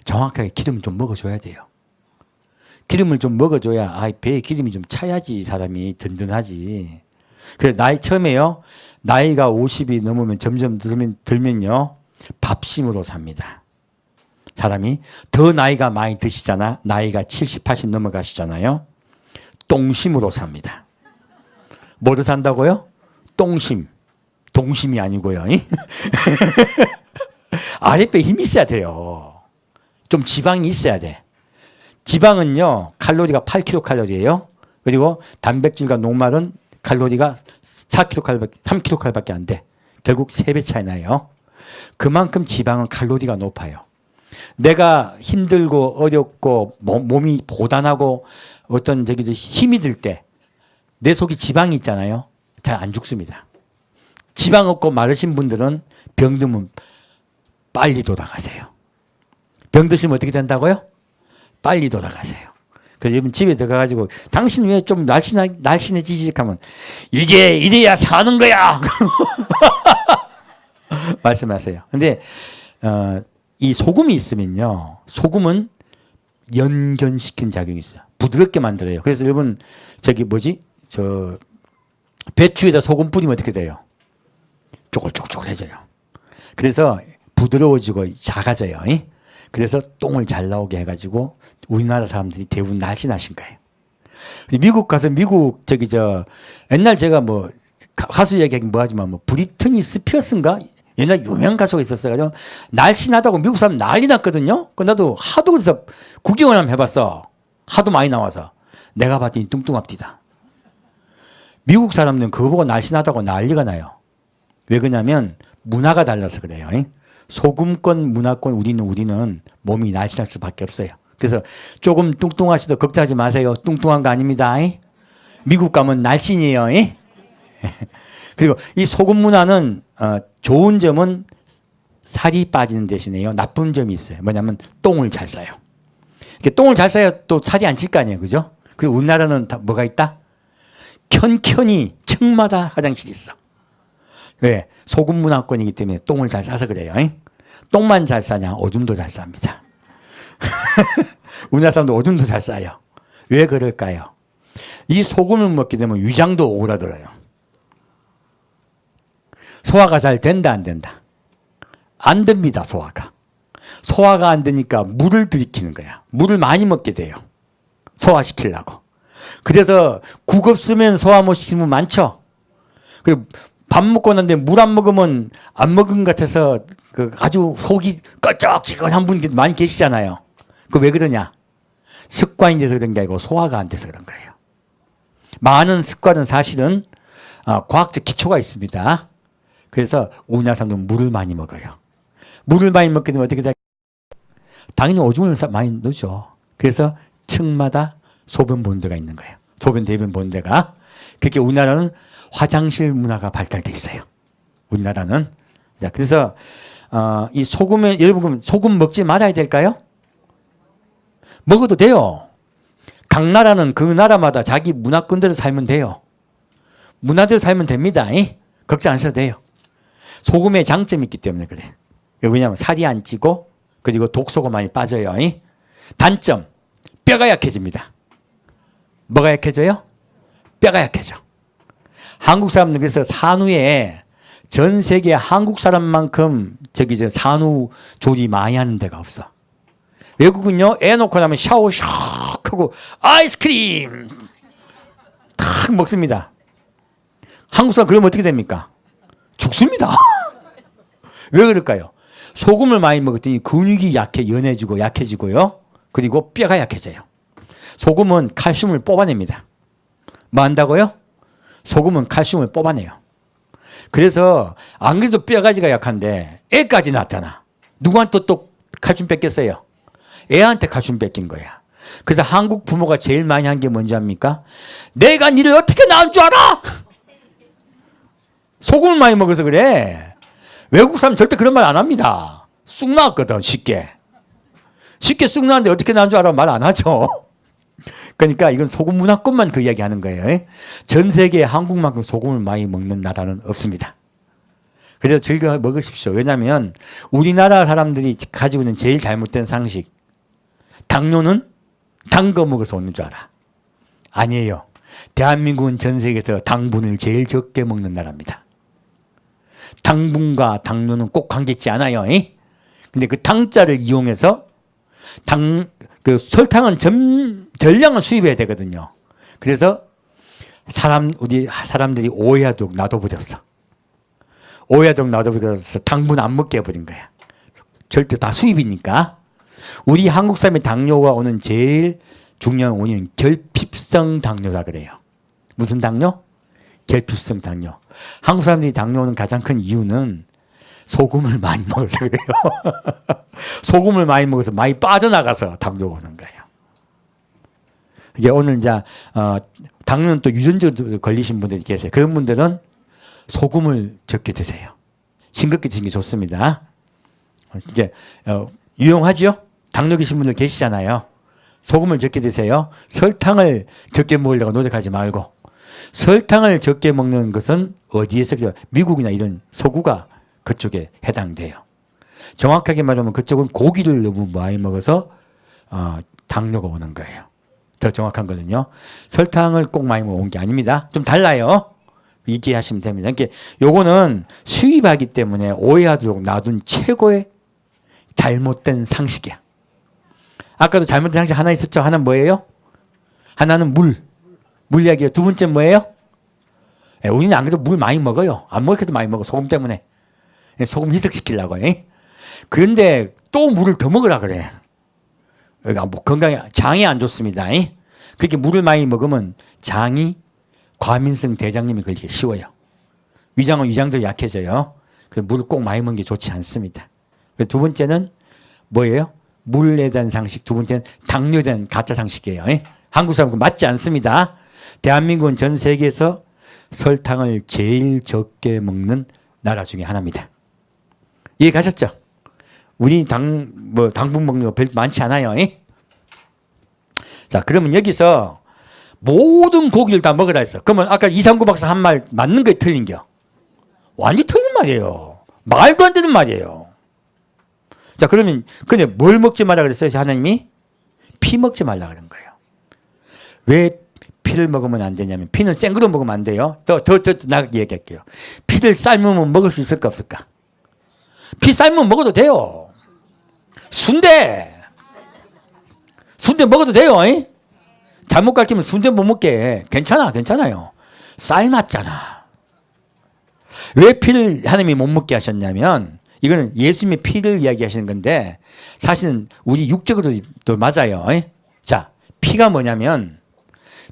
정확하게 기름 좀 먹어줘야 돼요. 기름을 좀 먹어줘야 배에 기름이 좀 차야지 사람이 든든하지. 그래 처음에요. 나이가 50이 넘으면 점점 들면요. 밥심으로 삽니다. 사람이 더 나이가 많이 드시잖아. 나이가 70, 80 넘어가시잖아요. 똥심으로 삽니다. 뭐로 산다고요? 똥심. 동심이 아니고요. 아랫배에 힘이 있어야 돼요. 좀 지방이 있어야 돼. 지방은요, 칼로리가 8kcal예요. 그리고 단백질과 녹말은 칼로리가 4kcal, 3kcal밖에 안 돼. 결국 3배 차이 나요. 그만큼 지방은 칼로리가 높아요. 내가 힘들고 어렵고 몸이 고단하고 어떤 힘이 들 때 내 속에 지방이 있잖아요. 잘 안 죽습니다. 지방 없고 마르신 분들은 병들면 빨리 돌아가세요. 병 드시면 어떻게 된다고요? 빨리 돌아가세요. 그래서 여러분 집에 들어가가지고 당신 왜 좀 날씬해지지 하면 이게 이래야 사는 거야. 말씀하세요. 근데 이 소금이 있으면요. 소금은 연견시키는 작용이 있어요. 부드럽게 만들어요. 그래서 여러분 배추에다 소금 뿌리면 어떻게 돼요? 쪼글쪼글해져요. 그래서 부드러워지고 작아져요. 그래서 똥을 잘 나오게 해가지고 우리나라 사람들이 대부분 날씬하신 거예요. 미국 가서 옛날 제가 가수 얘기하긴 뭐하지만 브리트니 스피어스인가? 옛날 유명한 가수가 있었어요. 날씬하다고 미국 사람 난리 났거든요. 나도 하도 그래서 구경을 한번 해봤어. 하도 많이 나와서. 내가 봤더니 뚱뚱합디다. 미국 사람들은 그거 보고 날씬하다고 난리가 나요. 왜 그러냐면 문화가 달라서 그래요. 소금권 문화권 우리는 몸이 날씬할 수밖에 없어요. 그래서 조금 뚱뚱하시도 걱정하지 마세요. 뚱뚱한 거 아닙니다. 미국 가면 날씬이에요. 그리고 이 소금 문화는 좋은 점은 살이 빠지는 대신에요. 나쁜 점이 있어요. 뭐냐면 똥을 잘 싸요. 똥을 잘 싸야 또 살이 안 찔 거 아니에요. 그죠? 그리고 우리나라는 뭐가 있다? 켠켠이 층마다 화장실이 있어. 왜? 소금 문화권이기 때문에 똥을 잘 싸서 그래요. 똥만 잘 싸냐? 오줌도 잘 쌉니다. 우리나라 사람도 오줌도 잘 싸요. 왜 그럴까요? 이 소금을 먹게 되면 위장도 오그라들어요. 소화가 잘 된다, 안 된다? 안 됩니다, 소화가. 소화가 안 되니까 물을 들이키는 거야. 물을 많이 먹게 돼요. 소화시키려고. 그래서 국 없으면 소화 못 시키는 분 많죠? 그리고 밥 먹고 났는데 물 안 먹으면 안 먹은 것 같아서 아주 속이 껄쩍지근한 분 많이 계시잖아요. 그 왜 그러냐? 습관이 돼서 그런 게 아니고 소화가 안 돼서 그런 거예요. 많은 습관은 사실은 과학적 기초가 있습니다. 그래서 우리나라 사람들은 물을 많이 먹어요. 물을 많이 먹게 되면 어떻게 돼요? 당연히 오줌을 많이 넣죠. 그래서 층마다 소변 본드가 있는 거예요. 소변 대변 본드가. 그렇게 우리나라는 화장실 문화가 발달돼 있어요. 우리나라는. 자, 그래서 이 소금에 여러분 소금 먹지 말아야 될까요? 먹어도 돼요. 각 나라는 그 나라마다 자기 문화권대로 살면 돼요. 문화대로 살면 됩니다. 걱정 안 하셔도 돼요. 소금의 장점이 있기 때문에 그래. 왜냐하면 살이 안 찌고 그리고 독소가 많이 빠져요. 단점, 뼈가 약해집니다. 뭐가 약해져요? 뼈가 약해져. 한국 사람들 그래서 산후에 전 세계 한국 사람만큼 산후 조리 많이 하는 데가 없어. 외국은요, 애 놓고 나면 샤워 샥 하고 아이스크림 탁 먹습니다. 한국 사람 그러면 어떻게 됩니까? 죽습니다. 왜 그럴까요? 소금을 많이 먹었더니 근육이 연해지고 약해지고요. 그리고 뼈가 약해져요. 소금은 칼슘을 뽑아냅니다. 뭐 한다고요? 소금은 칼슘을 뽑아내요. 그래서 안 그래도 뼈가지가 약한데 애까지 낳았잖아. 누구한테 또 칼슘 뺏겼어요? 애한테 칼슘 뺏긴 거야. 그래서 한국 부모가 제일 많이 한 게 뭔지 압니까? 내가 니를 어떻게 낳은 줄 알아? 소금을 많이 먹어서 그래. 외국 사람 절대 그런 말 안 합니다. 쑥 나왔거든, 쉽게. 쉽게 쑥 나왔는데 어떻게 나온 줄 알아? 말 안 하죠. 그러니까 이건 소금 문화권만 그 이야기 하는 거예요. 전 세계에 한국만큼 소금을 많이 먹는 나라는 없습니다. 그래서 즐겨 먹으십시오. 왜냐하면 우리나라 사람들이 가지고 있는 제일 잘못된 상식. 당뇨는 단 거 먹어서 오는 줄 알아. 아니에요. 대한민국은 전 세계에서 당분을 제일 적게 먹는 나라입니다. 당분과 당뇨는 꼭 관계 있지 않아요. 근데 그 당자를 이용해서 설탕은 전량을 수입해야 되거든요. 그래서 우리 사람들이 오해하도록 놔둬버렸어. 오해하도록 놔둬버려서 당분 안 먹게 해버린 거야. 절대 다 수입이니까. 우리 한국 사람의 당뇨가 오는 제일 중요한 원인은 결핍성 당뇨라 그래요. 무슨 당뇨? 결핍성 당뇨. 한국 사람들이 당뇨 오는 가장 큰 이유는 소금을 많이 먹어서 그래요. 소금을 많이 먹어서 많이 빠져나가서 당뇨가 오는 거예요. 이게 오늘 이제 당뇨는 또 유전적으로 걸리신 분들이 계세요. 그런 분들은 소금을 적게 드세요. 싱겁게 드시는 게 좋습니다. 이게 유용하죠? 당뇨 계신 분들 계시잖아요. 소금을 적게 드세요. 설탕을 적게 먹으려고 노력하지 말고. 설탕을 적게 먹는 것은 어디에서 미국이나 이런 서구가 그쪽에 해당돼요. 정확하게 말하면 그쪽은 고기를 너무 많이 먹어서 당뇨가 오는 거예요. 더 정확한 거는요. 설탕을 꼭 많이 먹은 게 아닙니다. 좀 달라요. 이해하시면 됩니다. 그러니까 요거는 수입하기 때문에 오해하도록 놔둔 최고의 잘못된 상식이야. 아까도 잘못된 상식 하나 있었죠. 하나는 뭐예요? 하나는 물. 물 이야기예요. 두 번째 뭐예요? 우리는 안 그래도 물 많이 먹어요. 안 먹어도 많이 먹어. 소금 때문에. 소금 희석시키려고. 그런데 또 물을 더 먹으라 그래. 뭐 건강에, 장이 안 좋습니다. 그렇게 물을 많이 먹으면 장이 과민성 대장염이 걸리기 쉬워요. 위장은 위장도 약해져요. 그래서 물을 꼭 많이 먹는 게 좋지 않습니다. 두 번째는 뭐예요? 물에 대한 상식. 두 번째는 당뇨에 대한 가짜 상식이에요. 한국 사람은 맞지 않습니다. 대한민국은 전 세계에서 설탕을 제일 적게 먹는 나라 중에 하나입니다. 이해 가셨죠? 우리 당분 먹는 거 별로 많지 않아요. 자, 그러면 여기서 모든 고기를 다 먹으라 했어. 그러면 아까 이상구 박사 한 말 맞는 거에 틀린겨. 완전 틀린 말이에요. 말도 안 되는 말이에요. 자, 그러면 근데 뭘 먹지 말라 그랬어요? 하나님이 피 먹지 말라 그런 거예요. 왜 피를 먹으면 안 되냐면 피는 생으로 먹으면 안 돼요. 더 나가게 얘기할게요. 피를 삶으면 먹을 수 있을까 없을까? 피 삶으면 먹어도 돼요. 순대 먹어도 돼요. 잘못 가르치면 순대 못 먹게. 괜찮아요. 삶았잖아. 왜 피를 하나님이 못 먹게 하셨냐면 이거는 예수님의 피를 이야기하시는 건데 사실은 우리 육적으로도 맞아요. 자, 피가 뭐냐면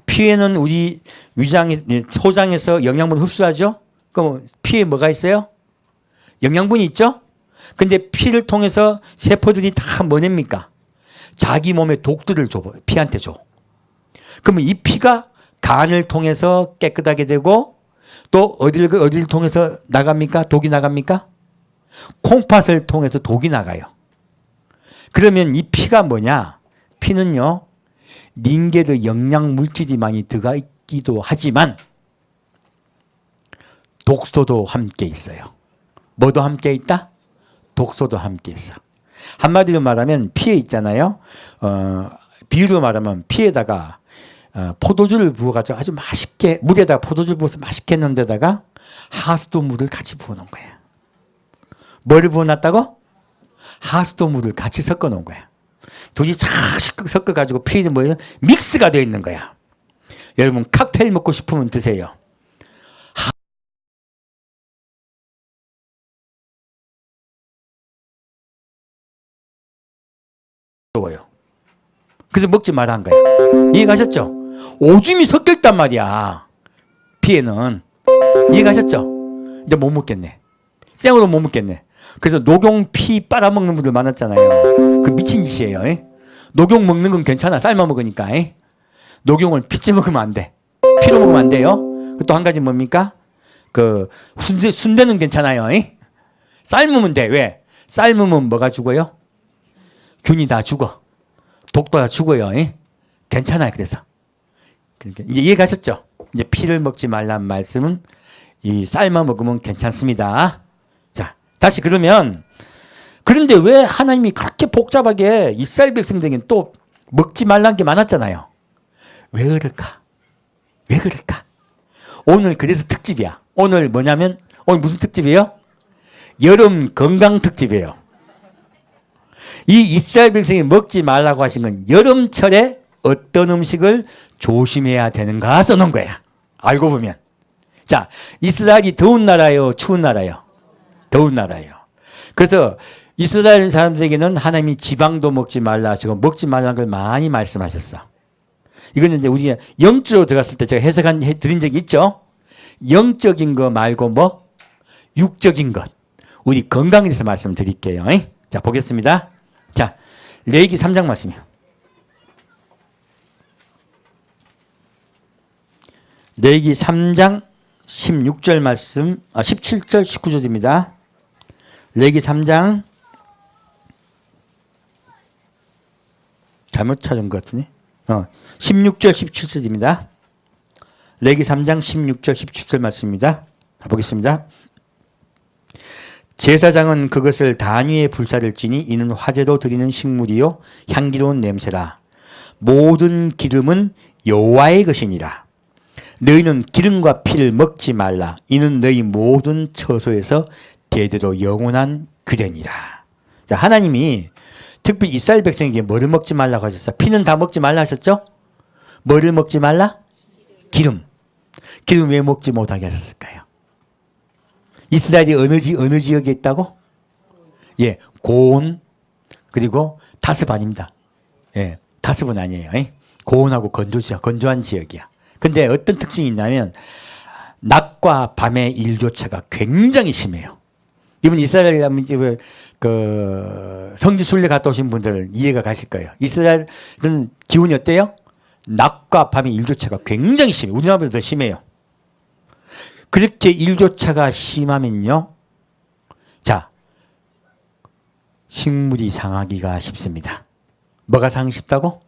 피에는 우리 소장에서 영양분을 흡수하죠. 그럼 피에 뭐가 있어요? 영양분이 있죠. 근데 피를 통해서 세포들이 다 뭐 냅니까? 자기 몸에 독들을 줘, 피한테 줘. 그러면 이 피가 간을 통해서 깨끗하게 되고 또 어디를 통해서 나갑니까? 독이 나갑니까? 콩팥을 통해서 독이 나가요. 그러면 이 피가 뭐냐? 피는요, 링게르 영양 물질이 많이 들어가 있기도 하지만 독소도 함께 있어요. 뭐도 함께 있다? 독소도 함께 있어. 한마디로 말하면 피에 있잖아요. 비유로 말하면 피에다가 포도주를 부어가지고 아주 맛있게 물에다가 포도주를 부어서 맛있게 넣은 데다가 하수도물을 같이 부어놓은 거야. 뭐를 부어놨다고? 하수도물을 같이 섞어놓은 거야. 둘이 쫙 섞어가지고 피는 뭐예요? 믹스가 되어 있는 거야. 여러분 칵테일 먹고 싶으면 드세요. 그래서 먹지 말라 한 거야. 이해가셨죠? 오줌이 섞여 있단 말이야. 피에는. 이해가셨죠? 이제 못 먹겠네. 생으로 못 먹겠네. 그래서 녹용 피 빨아먹는 분들 많았잖아요. 그 미친 짓이에요. 녹용 먹는 건 괜찮아. 삶아 먹으니까. 녹용을 피째 먹으면 안 돼. 피로 먹으면 안 돼요. 또 한 가지 뭡니까? 그 순대는 괜찮아요. 삶으면 돼. 왜? 삶으면 뭐가 죽어요? 균이 다 죽어. 독도 다 죽어요. 괜찮아요. 그래서. 그러니까 이제 이해가셨죠? 이제 피를 먹지 말라는 말씀은 이 삶아 먹으면 괜찮습니다. 자, 다시 그러면 그런데 왜 하나님이 그렇게 복잡하게 이스라엘 백성들에게 또 먹지 말라는 게 많았잖아요. 왜 그럴까? 왜 그럴까? 오늘 그래서 특집이야. 오늘 뭐냐면 오늘 무슨 특집이에요? 여름 건강 특집이에요. 이 이스라엘 백성이 먹지 말라고 하신 건 여름철에 어떤 음식을 조심해야 되는가 써놓은 거야. 알고 보면. 자, 이스라엘이 더운 나라예요? 추운 나라예요? 더운 나라예요. 그래서 이스라엘 사람들에게는 하나님이 지방도 먹지 말라 하시고 먹지 말라는 걸 많이 말씀하셨어. 이거는 이제 우리가 영적으로 들어갔을 때 제가 드린 적이 있죠. 영적인 거 말고 뭐? 육적인 것. 우리 건강에 대해서 말씀드릴게요. 자, 보겠습니다. 자, 레위기 3장 말씀이요. 레위기 3장 16절 말씀, 17절 19절입니다. 레위기 3장 잘못 찾은 것 같으네. 16절 17절입니다. 레위기 3장 16절 17절 말씀입니다. 보겠습니다. 제사장은 그것을 단 위에 불사를 지니 이는 화제로 드리는 식물이요 향기로운 냄새라. 모든 기름은 여호와의 것이니라. 너희는 기름과 피를 먹지 말라. 이는 너희 모든 처소에서 대대로 영원한 규례니라. 자, 하나님이 특히 이스라엘 백성에게 뭐를 먹지 말라고 하셨어요? 피는 다 먹지 말라 하셨죠? 뭐를 먹지 말라? 기름. 기름 왜 먹지 못하게 하셨을까요? 이스라엘이 어느 지역에 있다고? 예, 고온 그리고 다습 아닙니다. 예, 다습은 아니에요. 고온하고 건조한 지역이야. 근데 어떤 특징이 있냐면 낮과 밤의 일교차가 굉장히 심해요. 이번 이스라엘 성지 순례 갔다 오신 분들 이해가 가실 거예요. 이스라엘은 기온이 어때요? 낮과 밤의 일교차가 굉장히 심해요. 우리나라보다 더 심해요. 그렇게 일교차가 심하면요. 자, 식물이 상하기가 쉽습니다. 뭐가 상하기 쉽다고?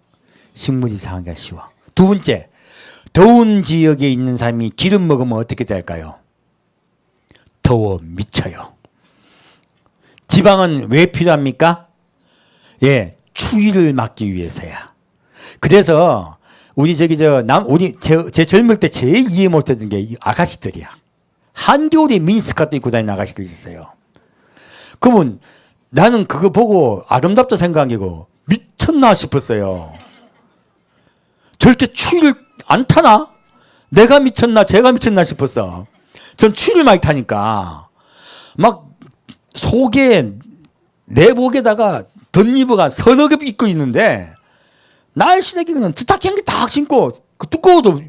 식물이 상하기가 쉬워. 두 번째, 더운 지역에 있는 사람이 기름 먹으면 어떻게 될까요? 더워 미쳐요. 지방은 왜 필요합니까? 예, 추위를 막기 위해서야. 그래서 우리 제 젊을 때 제일 이해 못했던 게 아가씨들이야. 한겨울에 미니스커트 입고 다니는 아가씨들 있었어요. 그러면 나는 그거 보고 아름답다 생각한 게고 미쳤나 싶었어요. 저렇게 추위를 안 타나? 내가 미쳤나 제가 미쳤나 싶었어. 전 추위를 많이 타니까 막 속에 내복에다가 덧입어가 서너 겹 입고 있는데 날씨내기는 스타킹 한개 딱 신고 그 두꺼워도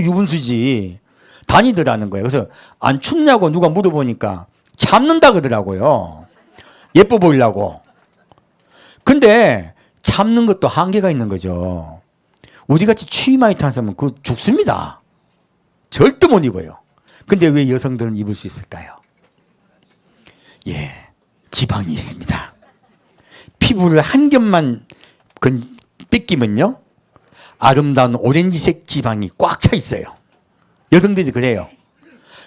유분수지 다니더라는 거예요. 그래서 안 춥냐고 누가 물어보니까 참는다 그러더라고요. 예뻐 보이려고. 근데 참는 것도 한계가 있는 거죠. 우리같이 추위 많이 타는 사람은 그거 죽습니다. 절대 못 입어요. 근데 왜 여성들은 입을 수 있을까요? 예, 지방이 있습니다. 피부를 한 겹만 뺏기면요 아름다운 오렌지색 지방이 꽉 차 있어요. 여성들이 그래요.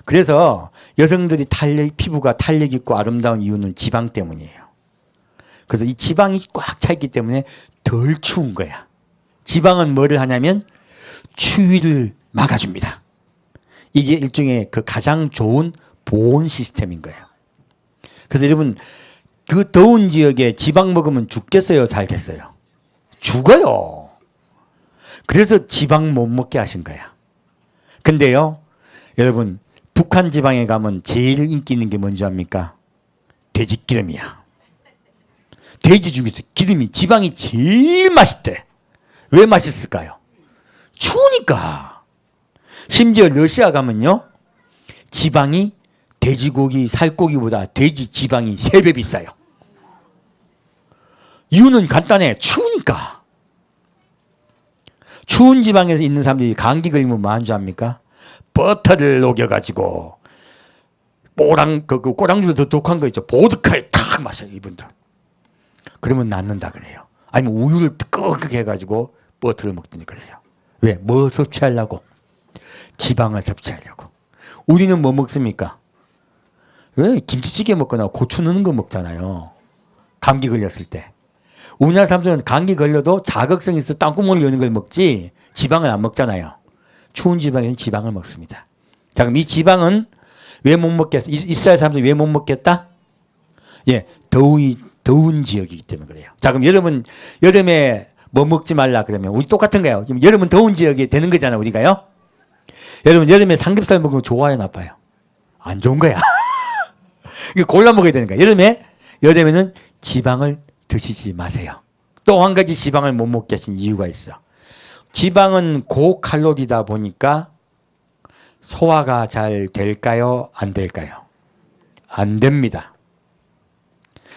그래서 여성들이 피부가 탄력 있고 아름다운 이유는 지방 때문이에요. 그래서 이 지방이 꽉 차 있기 때문에 덜 추운 거야. 지방은 뭐를 하냐면 추위를 막아줍니다. 이게 일종의 그 가장 좋은 보온 시스템인 거예요. 그래서 여러분 그 더운 지역에 지방 먹으면 죽겠어요 살겠어요? 죽어요. 그래서 지방 못 먹게 하신 거야. 근데요 여러분 북한 지방에 가면 제일 인기 있는 게 뭔지 압니까? 돼지기름이야. 돼지 중에서 지방이 제일 맛있대. 왜 맛있을까요? 추우니까. 심지어 러시아 가면요 지방이 돼지고기 살코기보다 돼지 지방이 3배 비싸요. 이유는 간단해. 추우니까. 추운 지방에서 있는 사람들이 감기 걸리면 뭐 하는 줄 압니까? 버터를 녹여가지고 꼬랑주로 더 독한 거 있죠. 보드카에 탁 마셔요 이분들. 그러면 낫는다 그래요. 아니면 우유를 뜨겁게 해가지고 버터를 먹더니 그래요. 왜? 뭐 섭취하려고? 지방을 섭취하려고. 우리는 뭐 먹습니까? 왜? 김치찌개 먹거나 고추 넣는 거 먹잖아요. 감기 걸렸을 때. 우리나라 사람들은 감기 걸려도 자극성이 있어 땅구멍을 여는 걸 먹지 지방을 안 먹잖아요. 추운 지방에는 지방을 먹습니다. 자, 그럼 이 지방은 왜 못 먹겠어? 이스라엘 사람들이 왜 못 먹겠다? 예, 더운 지역이기 때문에 그래요. 자, 그럼 여름에 뭐 먹지 말라 그러면 우리 똑같은 거예요. 지금 여름은 더운 지역이 되는 거잖아요, 우리가요. 여러분 여름에 삼겹살 먹으면 좋아요, 나빠요? 안 좋은 거야. 이거 골라 먹어야 되는 거야. 여름에 여름에는 지방을 드시지 마세요. 또 한 가지 지방을 못 먹게 하신 이유가 있어. 지방은 고칼로리다 보니까 소화가 잘 될까요? 안 될까요? 안 됩니다.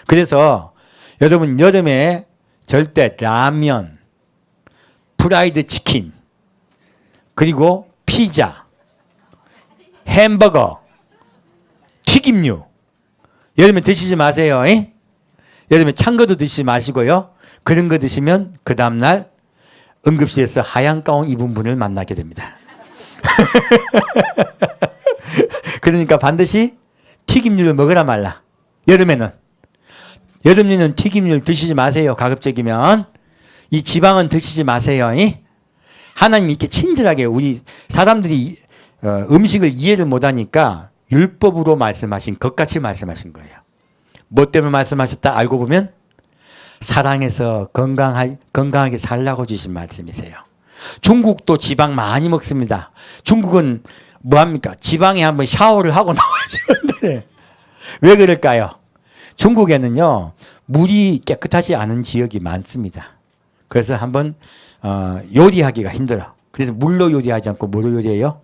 그래서 여러분 여름에 절대 라면, 프라이드 치킨, 그리고 피자, 햄버거, 튀김류 여름에 드시지 마세요. 여름에 찬 것도 드시지 마시고요. 그런 거 드시면 그 다음날 응급실에서 하얀 가운 입은 분을 만나게 됩니다. 그러니까 반드시 튀김류를 먹으라 말라. 여름에는 튀김류를 드시지 마세요. 가급적이면 이 지방은 드시지 마세요. 하나님이 이렇게 친절하게 우리 사람들이 음식을 이해를 못하니까 율법으로 말씀하신 것같이 말씀하신 거예요. 뭐 때문에 말씀하셨다 알고 보면 사랑해서 건강하게 살라고 주신 말씀이세요. 중국도 지방 많이 먹습니다. 중국은 뭐합니까? 지방에 한번 샤워를 하고 나와주는데 왜 그럴까요? 중국에는요 물이 깨끗하지 않은 지역이 많습니다. 그래서 한번 요리하기가 힘들어. 그래서 물로 요리하지 않고 뭐로 요리해요?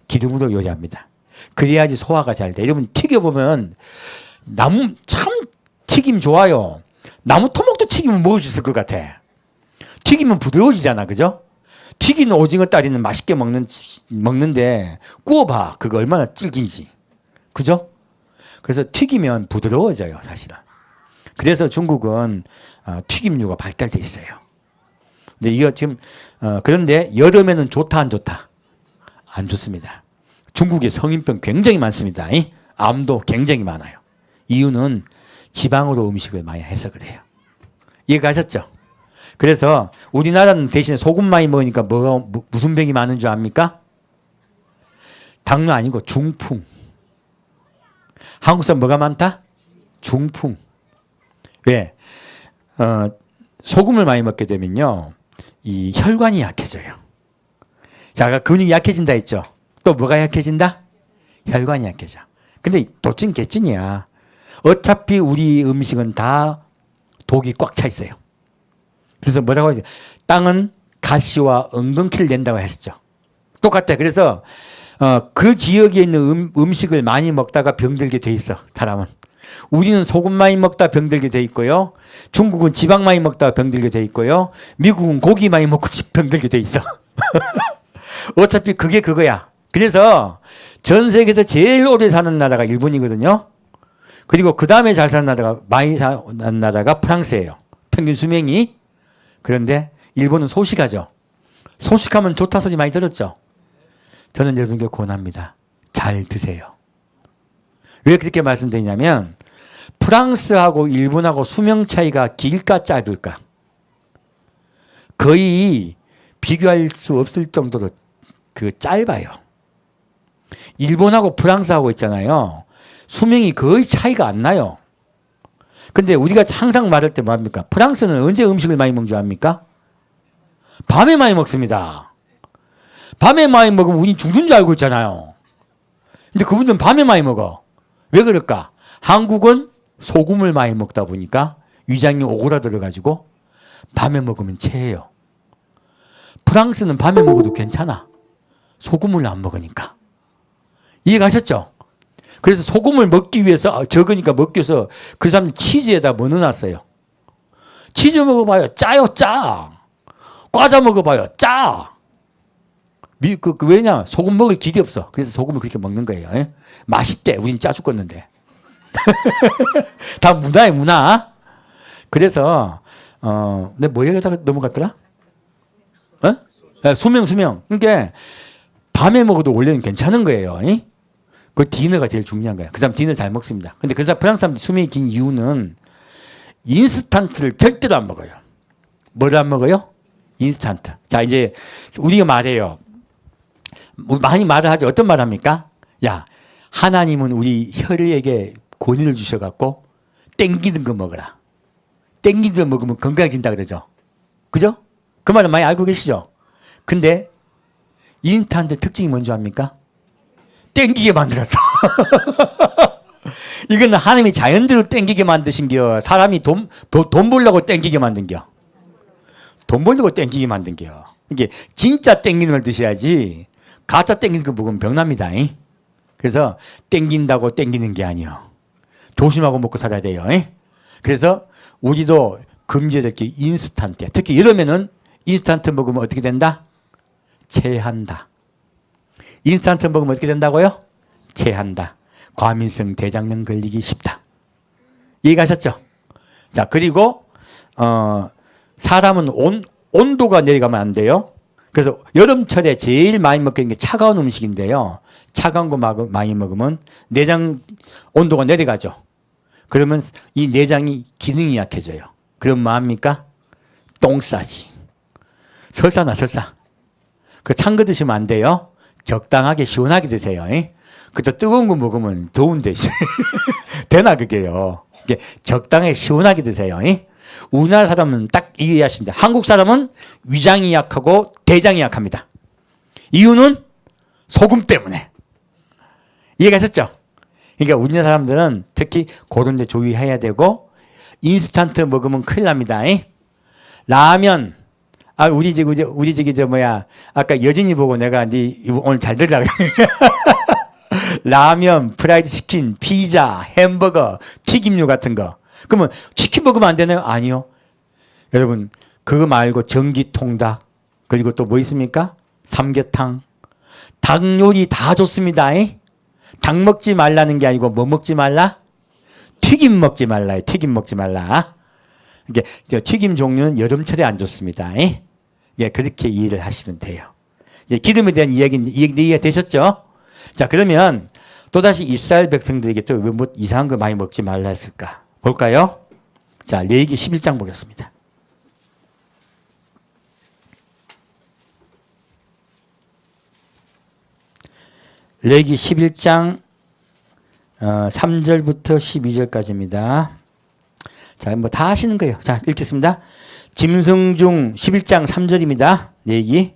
기름으로 요리합니다. 그래야지 소화가 잘 돼. 여러분 튀겨보면 나무 참 튀김 좋아요. 나무 토막도 튀기면 먹을 수 있을 것 같아. 튀기면 부드러워지잖아. 그죠? 튀긴 오징어 다리는 맛있게 먹는데 구워봐. 그거 얼마나 질긴지. 그죠? 그래서 튀기면 부드러워져요. 사실은. 그래서 중국은 튀김류가 발달돼 있어요. 근데 이거 지금 그런데 여름에는 좋다 안 좋다? 안 좋습니다. 중국에 성인병 굉장히 많습니다. 암도 굉장히 많아요. 이유는 지방으로 음식을 많이 해서 그래요. 이해가셨죠? 그래서 우리나라는 대신에 소금 많이 먹으니까 무슨 병이 많은 줄 압니까? 당뇨 아니고 중풍. 한국 사람 뭐가 많다? 중풍. 왜? 소금을 많이 먹게 되면요. 이 혈관이 약해져요. 자, 아까 근육이 약해진다 했죠? 또 뭐가 약해진다? 혈관이 약해져. 근데 도찐 개찐이야. 어차피 우리 음식은 다 독이 꽉 차 있어요. 그래서 뭐라고 하지? 땅은 가시와 엉겅퀴를 낸다고 했었죠. 똑같아. 그래서 그 지역에 있는 음식을 많이 먹다가 병들게 돼 있어. 사람은. 우리는 소금 많이 먹다 병들게 돼 있고요. 중국은 지방 많이 먹다가 병들게 돼 있고요. 미국은 고기 많이 먹고 병들게 돼 있어. 어차피 그게 그거야. 그래서 전 세계에서 제일 오래 사는 나라가 일본이거든요. 그리고 그 다음에 잘 사는 나라가 많이 사는 나라가 프랑스예요. 평균 수명이. 그런데 일본은 소식하죠. 소식하면 좋다 소리 많이 들었죠. 저는 여러분께 권합니다. 잘 드세요. 왜 그렇게 말씀드리냐면 프랑스하고 일본하고 수명 차이가 길까 짧을까? 거의 비교할 수 없을 정도로 짧아요. 일본하고 프랑스하고 있잖아요. 수명이 거의 차이가 안 나요. 근데 우리가 항상 말할 때 뭐합니까? 프랑스는 언제 음식을 많이 먹는 줄 압니까? 밤에 많이 먹습니다. 밤에 많이 먹으면 우리 죽는 줄 알고 있잖아요. 근데 그분들은 밤에 많이 먹어. 왜 그럴까? 한국은 소금을 많이 먹다 보니까 위장이 오그라들어가지고 밤에 먹으면 체해요. 프랑스는 밤에 먹어도 괜찮아. 소금을 안 먹으니까. 이해가셨죠? 그래서 소금을 먹기 위해서 적으니까 먹기 위해서 그 사람들 치즈에다 뭐 넣어놨어요. 치즈 먹어봐요. 짜요. 짜. 과자 먹어봐요. 짜. 왜냐? 소금 먹을 길이 없어. 그래서 소금을 그렇게 먹는 거예요. 맛있대. 우린 짜 죽겠는데. 다 문화에 문화. 그래서 내가 뭐 얘기하다가 넘어갔더라? 수명. 그러니까 밤에 먹어도 원래는 괜찮은 거예요. 그 디너가 제일 중요한 거야. 그 사람 디너 잘 먹습니다. 근데 그 사람 프랑스 사람들 수명이 긴 이유는 인스턴트를 절대로 안 먹어요. 뭘 안 먹어요? 인스턴트. 자, 이제 우리가 말해요. 많이 말을 하죠. 어떤 말 합니까? 야, 하나님은 우리 혈액에 권위를 주셔갖고 땡기는 거 먹어라. 땡기는 거 먹으면 건강해진다 그러죠. 그죠? 그 말은 많이 알고 계시죠? 근데 인스턴트 특징이 뭔지 압니까? 땡기게 만들었어. 이거는 하나님이 자연대로 땡기게 만드신겨. 사람이 돈 벌려고 땡기게 만든겨. 돈 벌려고 땡기게 만든겨. 이게 진짜 땡기는 걸 드셔야지 가짜 땡기는 거 먹으면 병납니다. 그래서 땡긴다고 땡기는 게 아니요. 조심하고 먹고 살아야 돼요. 그래서 우리도 금지해야 될 게 인스턴트. 특히 이러면은 인스턴트 먹으면 어떻게 된다? 체한다. 인스턴트 먹으면 어떻게 된다고요? 체한다. 과민성 대장염 걸리기 쉽다. 이해가셨죠? 자, 그리고 사람은 온도가 내려가면 안 돼요. 그래서 여름철에 제일 많이 먹게 되는 게 차가운 음식인데요. 차가운 거 많이 먹으면 내장 온도가 내려가죠. 그러면 이 내장이 기능이 약해져요. 그럼 뭐합니까? 똥 싸지. 설사나 설사. 그 찬 거 드시면 안 돼요. 적당하게 시원하게 드세요. 그저 뜨거운 거 먹으면 더운데 되나 그게요. 적당하게 시원하게 드세요. 우리나라 사람은 딱 이해하십니다. 한국 사람은 위장이 약하고 대장이 약합니다. 이유는 소금 때문에. 이해가셨죠? 그러니까 우리나라 사람들은 특히 그런 데 주의해야 되고 인스턴트 먹으면 큰일 납니다. 라면. 우리 저기 아까 여진이 보고 내가 오늘 잘 들으라고. 라면, 프라이드 치킨, 피자, 햄버거, 튀김류 같은 거. 그러면 치킨 먹으면 안 되나요? 아니요. 여러분, 그거 말고 전기통닭, 그리고 또 뭐 있습니까? 삼계탕. 닭 요리 다 좋습니다. 닭 먹지 말라는 게 아니고 뭐 먹지 말라? 튀김 먹지 말라요. 튀김 먹지 말라. 이게 튀김 종류는 여름철에 안 좋습니다. 그렇게 이해를 하시면 돼요. 기름에 대한 이해가 되셨죠? 자, 그러면 또다시 이스라엘 백성들에게 또 왜 뭐 이상한 거 많이 먹지 말라 했을까? 볼까요? 자, 레위기 11장 보겠습니다. 레위기 11장 3절부터 12절까지입니다. 자, 뭐 다 하시는 거예요. 자, 읽겠습니다. 짐승 중 11장 3절입니다. 레위기.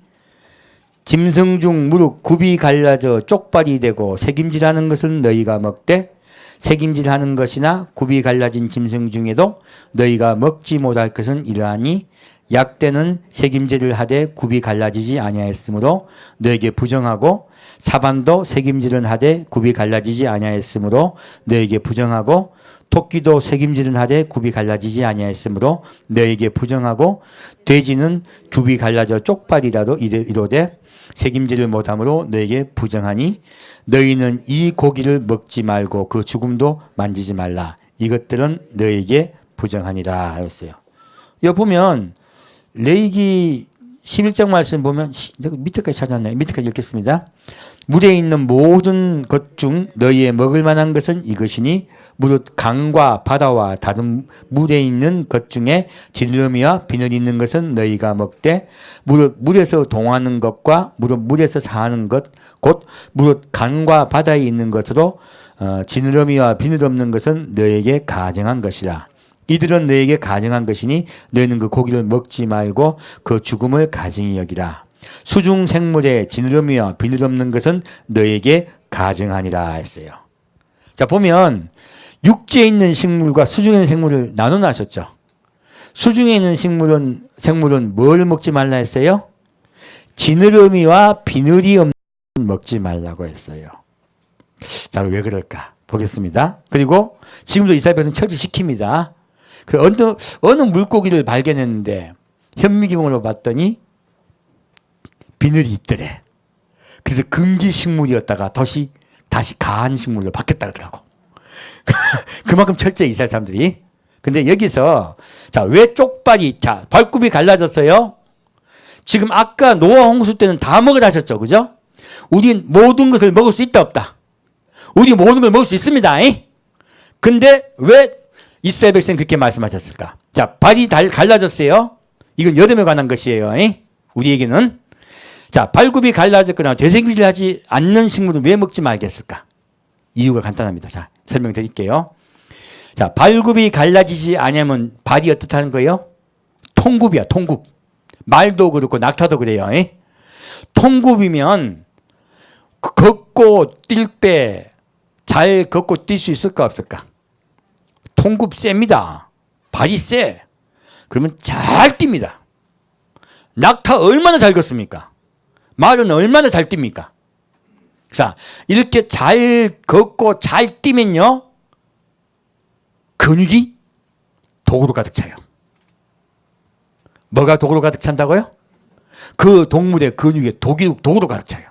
짐승 중 무릇 굽이 갈라져 쪽발이 되고 새김질하는 것은 너희가 먹되 새김질하는 것이나 굽이 갈라진 짐승 중에도 너희가 먹지 못할 것은 이러하니 약대는 새김질을 하되 굽이 갈라지지 아니하였으므로 너에게 부정하고 사반도 새김질은 하되 굽이 갈라지지 아니하였으므로 너에게 부정하고 토끼도 새김질은 하되 굽이 갈라지지 아니하였으므로 너에게 부정하고 돼지는 굽이 갈라져 쪽발이라도 이로되 새김질을 못함으로 너에게 부정하니 너희는 이 고기를 먹지 말고 그 죽음도 만지지 말라. 이것들은 너에게 부정하니라 하였어요. 여기 보면 레위기 11장 말씀 보면 내가 밑에까지 찾았나요? 밑에까지 읽겠습니다. 물에 있는 모든 것 중 너희의 먹을 만한 것은 이것이니 무릇 강과 바다와 다른 물에 있는 것 중에 지느러미와 비늘이 있는 것은 너희가 먹되 무릇 물에서 동하는 것과 무릇 물에서 사는 것 곧 무릇 강과 바다에 있는 것으로 지느러미와 비늘 없는 것은 너에게 가증한 것이라. 이들은 너에게 가증한 것이니 너희는 그 고기를 먹지 말고 그 죽음을 가증히 여기라. 수중 생물에 지느러미와 비늘 없는 것은 너에게 가증하니라 했어요. 자, 보면 육지에 있는 식물과 수중에 있는 생물을 나눠놨었죠. 수중에 있는 생물은 뭘 먹지 말라 했어요? 지느러미와 비늘이 없는 먹지 말라고 했어요. 자, 왜 그럴까? 보겠습니다. 그리고 지금도 이스라엘 백성은 처리시킵니다. 그 어느 물고기를 발견했는데 현미경으로 봤더니 비늘이 있더래. 그래서 금기 식물이었다가 다시 가한 식물로 바뀌었다 그러더라고. 그만큼 철저히 이스라엘 사람들이. 근데 여기서 자, 왜 쪽발이 발굽이 갈라졌어요? 지금 아까 노아 홍수 때는 다 먹으라 하셨죠. 그죠? 우리 모든 것을 먹을 수 있다 없다? 우리 모든 걸 먹을 수 있습니다. 근데 왜 이스라엘 백성은 그렇게 말씀하셨을까? 자, 발이 갈라졌어요. 이건 여름에 관한 것이에요. 우리에게는. 자, 발굽이 갈라졌거나 되새김질을 하지 않는 식물은 왜 먹지 말겠을까? 이유가 간단합니다. 자, 설명드릴게요. 자, 발굽이 갈라지지 않으면 발이 어떻다는 거예요? 통굽이야, 통굽. 말도 그렇고 낙타도 그래요. 통굽이면 걷고 뛸 때 잘 걷고 뛸 수 있을까 없을까? 통굽 셉니다. 발이 세. 그러면 잘 뜁니다. 낙타 얼마나 잘 걷습니까? 말은 얼마나 잘 뜁니까? 자, 이렇게 잘 걷고 잘 뛰면요, 근육이 독으로 가득 차요. 뭐가 독으로 가득 찬다고요? 그 동물의 근육에 독으로 가득 차요.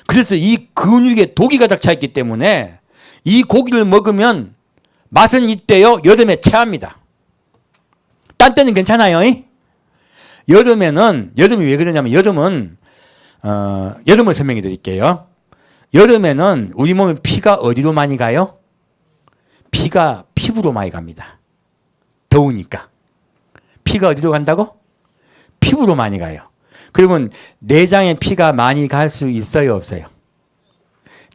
그래서 이 근육에 독이 가득 차 있기 때문에 이 고기를 먹으면 맛은 있대요. 여름에 체합니다. 딴 때는 괜찮아요. 여름이 왜 그러냐면, 여름을 설명해 드릴게요. 여름에는 우리 몸의 피가 어디로 많이 가요? 피가 피부로 많이 갑니다. 더우니까. 피가 어디로 간다고? 피부로 많이 가요. 그러면 내장에 피가 많이 갈 수 있어요, 없어요?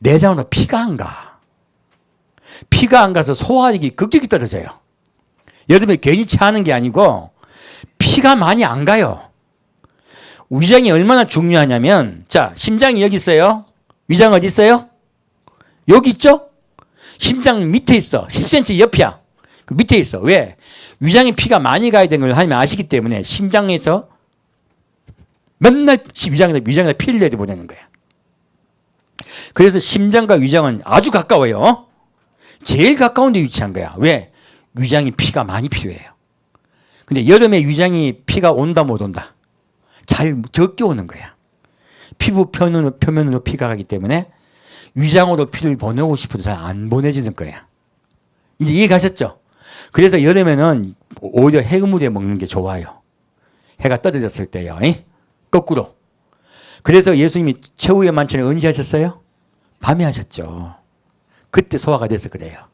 내장으로 피가 안 가. 피가 안 가서 소화력이 극적이 떨어져요. 여름에 괜히 체하는 게 아니고 피가 많이 안 가요. 위장이 얼마나 중요하냐면, 자, 심장이 여기 있어요. 위장 어디 있어요? 여기 있죠? 심장 밑에 있어. 10cm 옆이야. 그 밑에 있어. 왜? 위장에 피가 많이 가야 되는 걸 하나님 아시기 때문에 심장에서 맨날 위장에다 피를 내야 보내는 거야. 그래서 심장과 위장은 아주 가까워요. 제일 가까운 데 위치한 거야. 왜? 위장이 피가 많이 필요해요. 근데 여름에 위장이 피가 온다 못 온다? 잘 적게 오는 거야. 피부 표면으로 피가 가기 때문에 위장으로 피를 보내고 싶어도 잘 안 보내지는 거야. 이제 이해 가셨죠? 그래서 여름에는 오히려 해물에 먹는 게 좋아요. 해가 떨어졌을 때요. 거꾸로. 그래서 예수님이 최후의 만찬을 언제 하셨어요? 밤에 하셨죠. 그때 소화가 돼서 그래요.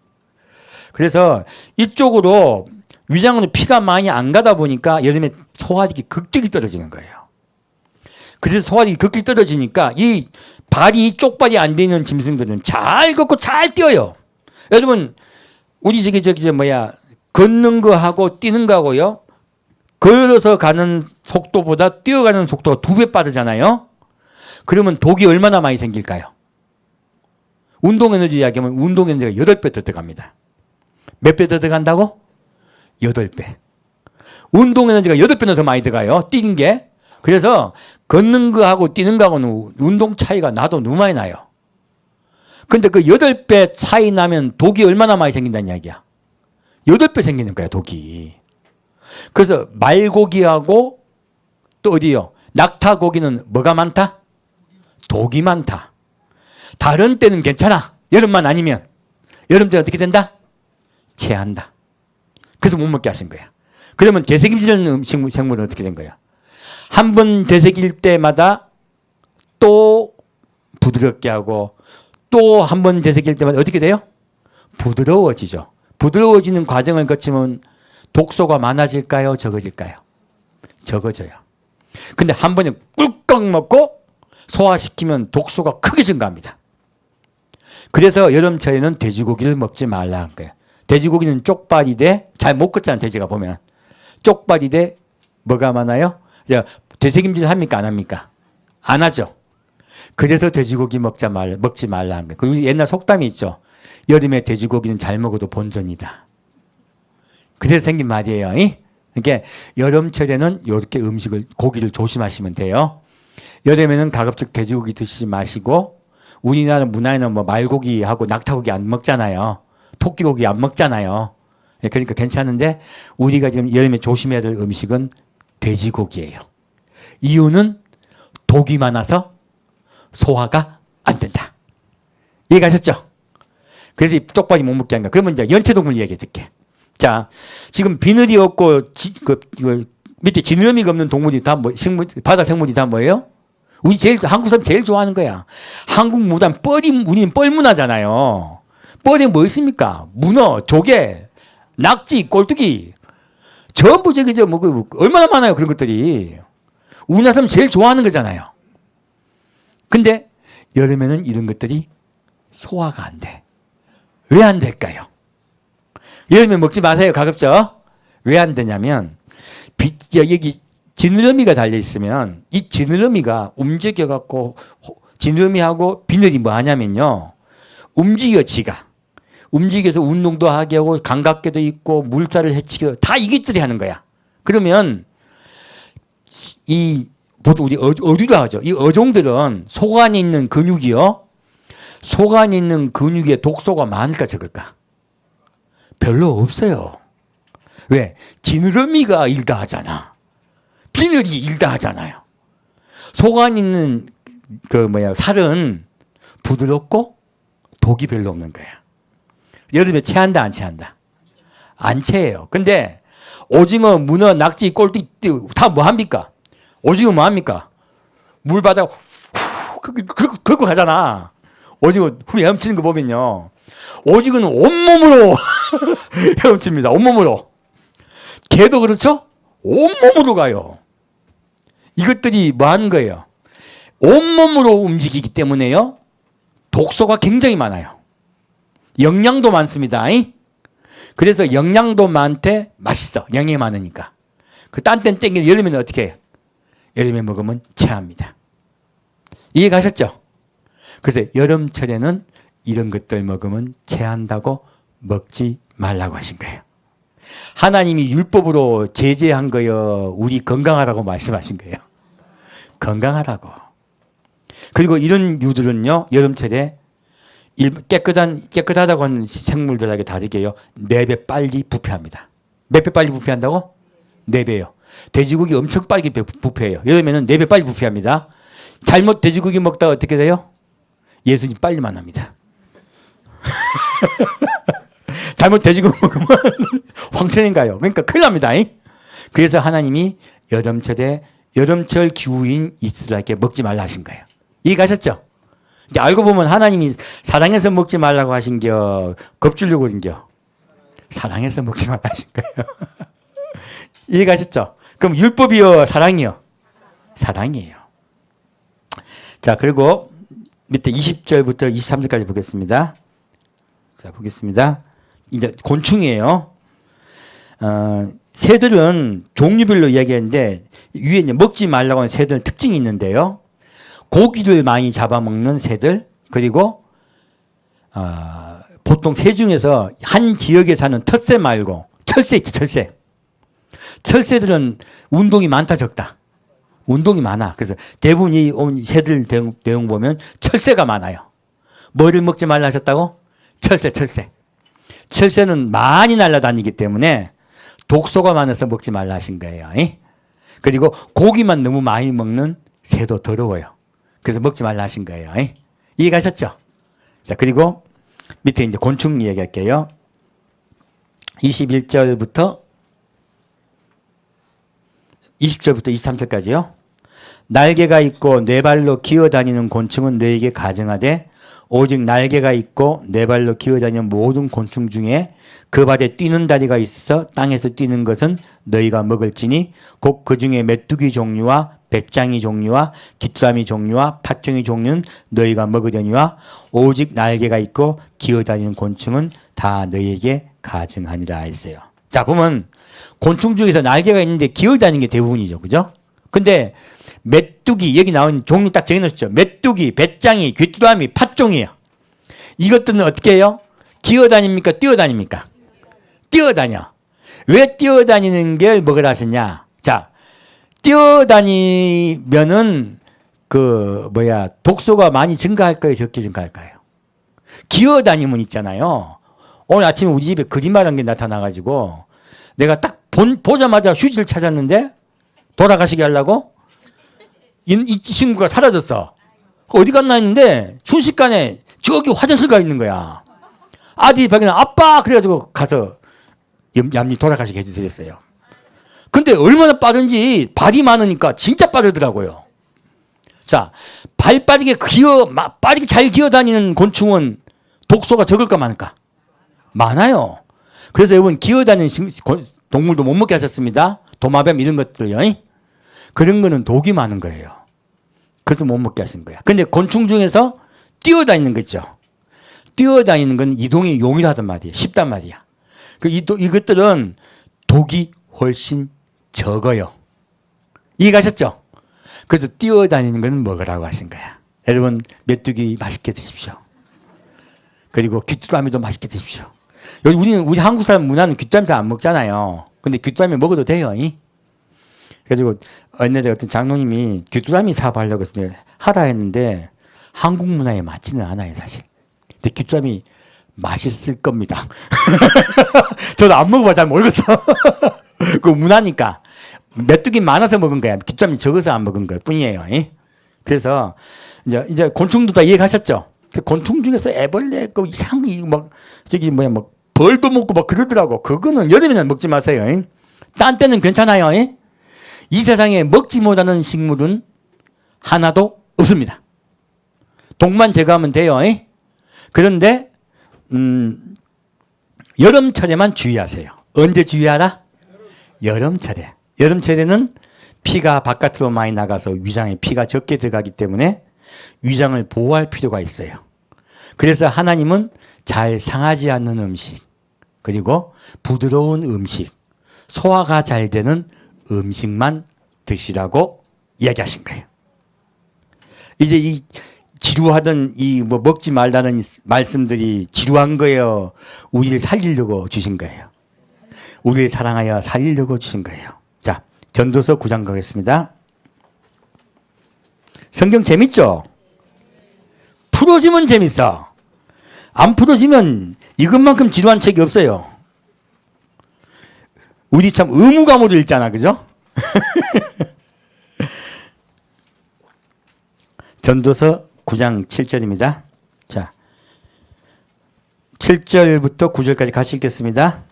그래서 이쪽으로 위장으로 피가 많이 안 가다 보니까 여름에 소화력이 극적이 떨어지는 거예요. 그래서 소화력이 극적이 떨어지니까 이 발이 쪽발이 안 돼 있는 짐승들은 잘 걷고 잘 뛰어요. 여러분, 우리 걷는 거 하고 뛰는 거 하고요, 걸어서 가는 속도보다 뛰어가는 속도가 2배 빠르잖아요. 그러면 독이 얼마나 많이 생길까요? 운동에너지 이야기하면 운동에너지가 8배 더 들어갑니다. 몇 배 더 들어간다고? 8배. 운동에너지가 8배나 더 많이 들어가요. 뛰는 게. 그래서 걷는 거하고 뛰는 거하고는 운동 차이가 나도 너무 많이 나요. 근데 그 8배 차이 나면 독이 얼마나 많이 생긴다는 이야기야. 8배 생기는 거야, 독이. 그래서 말고기하고 또 어디요? 낙타고기는 뭐가 많다? 독이 많다. 다른 때는 괜찮아. 여름만 아니면. 여름 때 어떻게 된다? 체한다. 그래서 못 먹게 하신 거야. 그러면 되새김질하는 생물은 어떻게 된 거야? 한 번 되새길 때마다 또 부드럽게 하고 또 한 번 되새길 때마다 어떻게 돼요? 부드러워지죠. 부드러워지는 과정을 거치면 독소가 많아질까요? 적어질까요? 적어져요. 근데 한 번에 꿀꺽 먹고 소화시키면 독소가 크게 증가합니다. 그래서 여름철에는 돼지고기를 먹지 말라 한 거예요. 돼지고기는 쪽발이 돼, 잘 못 걷잖아, 돼지가 보면. 쪽발이 돼, 뭐가 많아요? 되새김질 합니까? 안 합니까? 안 하죠. 그래서 돼지고기 먹지 말라 한 거예요. 그리고 옛날 속담이 있죠. 여름에 돼지고기는 잘 먹어도 본전이다. 그래서 생긴 말이에요. 그러니까 여름철에는 이렇게 고기를 조심하시면 돼요. 여름에는 가급적 돼지고기 드시지 마시고, 우리나라 문화에는 뭐 말고기하고 낙타고기 안 먹잖아요. 토끼고기 안 먹잖아요. 그러니까 괜찮은데, 우리가 지금 여름에 조심해야 될 음식은 돼지고기예요. 이유는 독이 많아서 소화가 안 된다. 이해가셨죠? 그래서 이 쪽발이 못 먹게 한 거야. 그러면 이제 연체동물 얘기해 줄게. 자, 지금 비늘이 없고 밑에 지느러미가 없는 동물이 다 바다 생물이 다 뭐예요? 한국 사람 제일 좋아하는 거야. 한국 문화, 우리는 뻘문화잖아요. 뻘에 뭐 있습니까? 문어, 조개, 낙지, 꼴뚜기. 전부 얼마나 많아요, 그런 것들이. 우리나라 사람 제일 좋아하는 거잖아요. 근데 여름에는 이런 것들이 소화가 안 돼. 왜 안 될까요? 여름에 먹지 마세요, 가급적. 왜 안 되냐면, 여기 지느러미가 달려있으면, 이 지느러미가 움직여갖고, 지느러미하고 비늘이 뭐 하냐면요, 움직여 지가. 움직여서 운동도 하게 하고 감각계도 있고 물살을 헤치고 다 이것들이 하는 거야. 그러면 이 보통 우리 어류라 하죠. 이 어종들은 속 안에 있는 근육이요. 속 안에 있는 근육에 독소가 많을까 적을까? 별로 없어요. 왜? 지느러미가 일다 하잖아. 비늘이 일다 하잖아요. 속 안에 있는 살은 부드럽고 독이 별로 없는 거야. 여름에 체한다 안 체한다? 안 체해요. 근데 오징어, 문어, 낙지, 꼴뚜기 다 뭐 합니까? 오징어 뭐 합니까? 물 바다가 긁고 가잖아. 오징어 헤엄치는 거 보면요. 오징어는 온몸으로 헤엄칩니다. 온몸으로. 개도 그렇죠? 온몸으로 가요. 이것들이 뭐 하는 거예요? 온몸으로 움직이기 때문에요. 독소가 굉장히 많아요. 영양도 많습니다. 그래서 영양도 많대 맛있어. 영양이 많으니까. 그 딴 땐 땡겨. 여름에는 어떻게 해요? 여름에 먹으면 체합니다. 이해 가셨죠? 그래서 여름철에는 이런 것들 먹으면 체한다고 먹지 말라고 하신 거예요. 하나님이 율법으로 제재한 거요. 우리 건강하라고 말씀하신 거예요. 건강하라고. 그리고 이런 유들은요. 여름철에 깨끗하다고 하는 생물들에게 다르게요. 4배 빨리 부패합니다. 몇 배 빨리 부패한다고? 4배요. 돼지고기 엄청 빨리 부패해요. 여름에는 4배 빨리 부패합니다. 잘못 돼지고기 먹다가 어떻게 돼요? 예수님 빨리 만납니다. 잘못 돼지고기 먹으면 황천인 가요. 그러니까 큰일 납니다. 그래서 하나님이 여름철 기후인 이스라엘에게 먹지 말라 하신 거예요. 이해 가셨죠? 알고 보면 하나님이 사랑해서 먹지 말라고 하신겨? 겁주려고 하신겨? 사랑해서 먹지 말라 하신 거예요. 이해 가셨죠? 그럼 율법이요? 사랑이요? 사랑이에요. 자, 그리고 밑에 20절부터 23절까지 보겠습니다. 자, 보겠습니다. 이제 곤충이에요. 새들은 종류별로 이야기하는데 위에 이제 먹지 말라고 하는 새들 특징이 있는데요. 고기를 많이 잡아먹는 새들, 그리고 보통 새 중에서 한 지역에 사는 텃새 말고 철새 있죠, 철새. 철새들은 운동이 많다 적다? 운동이 많아. 그래서 대부분 이 새들 내용 보면 철새가 많아요. 뭐를 먹지 말라 하셨다고? 철새. 철새는 많이 날아다니기 때문에 독소가 많아서 먹지 말라 하신 거예요. 그리고 고기만 너무 많이 먹는 새도 더러워요. 그래서 먹지 말라 하신 거예요. 이해 가셨죠? 자, 그리고 밑에 이제 곤충 얘기할게요. 20절부터 23절까지요. 날개가 있고 네 발로 기어다니는 곤충은 너에게 가증하되 오직 날개가 있고 네 발로 기어다니는 모든 곤충 중에 그 발에 뛰는 다리가 있어 땅에서 뛰는 것은 너희가 먹을지니 곧 그 중에 메뚜기 종류와 백장이 종류와 귀뚜라미 종류와 팥종이 종류는 너희가 먹으려니와 오직 날개가 있고 기어다니는 곤충은 다 너희에게 가증하니라 했어요. 자, 보면 곤충 중에서 날개가 있는데 기어다니는 게 대부분이죠. 그죠? 근데 메뚜기, 여기 나온 종류 딱 정해놓으셨죠. 메뚜기, 배짱이, 귀뚜라미, 팥종이에요. 이것들은 어떻게 해요? 기어다닙니까? 뛰어다닙니까? 뛰어다녀. 왜 뛰어다니는 게 먹으라 하셨냐? 자, 뛰어다니면은 독소가 많이 증가할까요? 적게 증가할까요? 기어다니면 있잖아요. 오늘 아침에 우리 집에 그림이라는 게 나타나가지고 내가 딱 보자마자 휴지를 찾았는데 돌아가시게 하려고 이 친구가 사라졌어. 어디 갔나 했는데 순식간에 저기 화장실 가 있는 거야. 아들이 발견 아빠 그래가지고 가서 얌전히 돌아가시게 해주셨어요. 근데 얼마나 빠른지 발이 많으니까 진짜 빠르더라고요. 자, 발 빠르게 잘 기어다니는 곤충은 독소가 적을까 많을까? 많아요. 그래서 여러분 기어다니는 동물도 못 먹게 하셨습니다. 도마뱀 이런 것들요. 그런 거는 독이 많은 거예요. 그래서 못 먹게 하신 거야. 근데 곤충 중에서 뛰어다니는 거 있죠. 뛰어다니는 건 이동이 용이하단 말이에요. 쉽단 말이야. 이것들은 독이 훨씬 적어요. 이해가셨죠? 그래서 뛰어다니는 건 먹으라고 하신 거야. 여러분 메뚜기 맛있게 드십시오. 그리고 귀뚜라미도 맛있게 드십시오. 여기 우리 한국 사람 문화는 귀뚜라미 잘 안 먹잖아요. 근데 귀뚜라미 먹어도 돼요. 그래가지고 옛날에 어떤 장로님이 귀뚜라미 사업하려고 해서 하라 했는데 한국 문화에 맞지는 않아요, 사실. 근데 귀뚜라미 맛있을 겁니다. 저도 안 먹어봐 잘 모르겠어. 그 문화니까. 메뚜기 많아서 먹은 거야. 귀뚜라미 적어서 안 먹은 거 뿐이에요. 그래서 이제 곤충도 다 이해가셨죠? 그 곤충 중에서 애벌레, 그 이상이 막 벌도 먹고 막 그러더라고. 그거는 여름에는 먹지 마세요. 딴 때는 괜찮아요. 이 세상에 먹지 못하는 식물은 하나도 없습니다. 독만 제거하면 돼요. 그런데 여름철에만 주의하세요. 언제 주의하라? 여름철에. 여름철에는 피가 바깥으로 많이 나가서 위장에 피가 적게 들어가기 때문에 위장을 보호할 필요가 있어요. 그래서 하나님은 잘 상하지 않는 음식, 그리고 부드러운 음식, 소화가 잘 되는 음식만 드시라고 이야기하신 거예요. 이제 이 지루하던 먹지 말라는 말씀들이 지루한 거예요? 우리를 살리려고 주신 거예요? 우리를 사랑하여 살리려고 주신 거예요. 자, 전도서 9장 가겠습니다. 성경 재밌죠? 풀어지면 재밌어. 안 풀어지면 이것만큼 지루한 책이 없어요. 우리 참 의무감으로 읽잖아, 그죠? 전도서 9장 7절입니다. 자, 7절부터 9절까지 같이 읽겠습니다.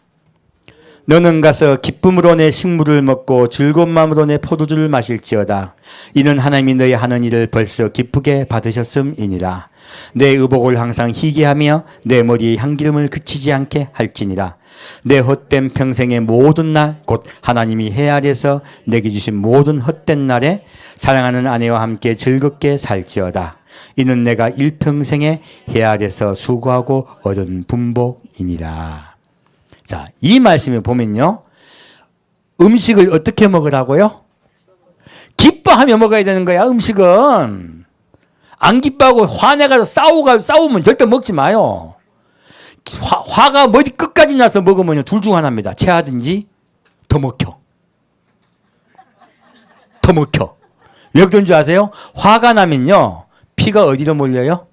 너는 가서 기쁨으로 내 식물을 먹고 즐거운 마음으로 내 포도주를 마실지어다. 이는 하나님이 너희 하는 일을 벌써 기쁘게 받으셨음이니라. 내 의복을 항상 희게 하며 내 머리에 향기름을 그치지 않게 할지니라. 내 헛된 평생의 모든 날 곧 하나님이 해 아래서 내게 주신 모든 헛된 날에 사랑하는 아내와 함께 즐겁게 살지어다. 이는 내가 일평생에 해 아래서 수고하고 얻은 분복이니라. 자, 이 말씀을 보면요, 음식을 어떻게 먹으라고요? 기뻐하며 먹어야 되는 거야. 음식은 안 기뻐하고 화내가지고 싸우면 절대 먹지 마요. 화가 머리 끝까지 나서 먹으면 둘 중 하나입니다. 체하든지 더 먹혀. 왜 그런 줄 아세요? 화가 나면요, 피가 어디로 몰려요?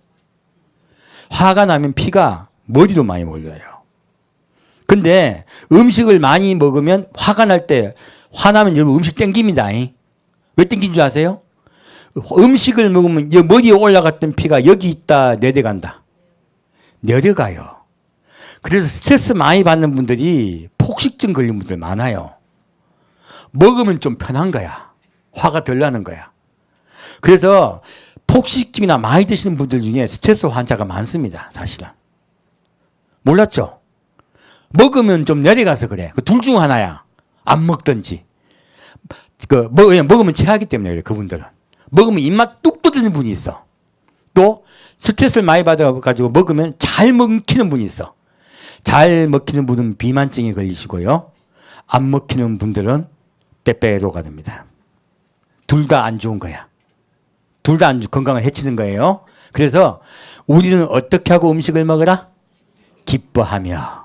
화가 나면 피가 머리로 많이 몰려요. 근데 음식을 많이 먹으면 화가 날 때, 화나면 여러분 음식 땡깁니다. 왜 땡긴 줄 아세요? 음식을 먹으면 머리에 올라갔던 피가 여기 있다 내려간다. 내려가요. 그래서 스트레스 많이 받는 분들이 폭식증 걸린 분들 많아요. 먹으면 좀 편한 거야. 화가 덜 나는 거야. 그래서 폭식증이나 많이 드시는 분들 중에 스트레스 환자가 많습니다. 사실은. 몰랐죠? 먹으면 좀 내려가서 그래. 그 둘 중 하나야. 안 먹든지. 먹으면 체하기 때문에 그래, 그분들은. 먹으면 입맛 뚝 떨어지는 분이 있어. 또 스트레스를 많이 받아가지고 먹으면 잘 먹히는 분이 있어. 잘 먹히는 분은 비만증이 걸리시고요. 안 먹히는 분들은 빼빼로가 됩니다. 둘 다 안 좋은 거야. 둘 다 건강을 해치는 거예요. 그래서 우리는 어떻게 하고 음식을 먹으라? 기뻐하며.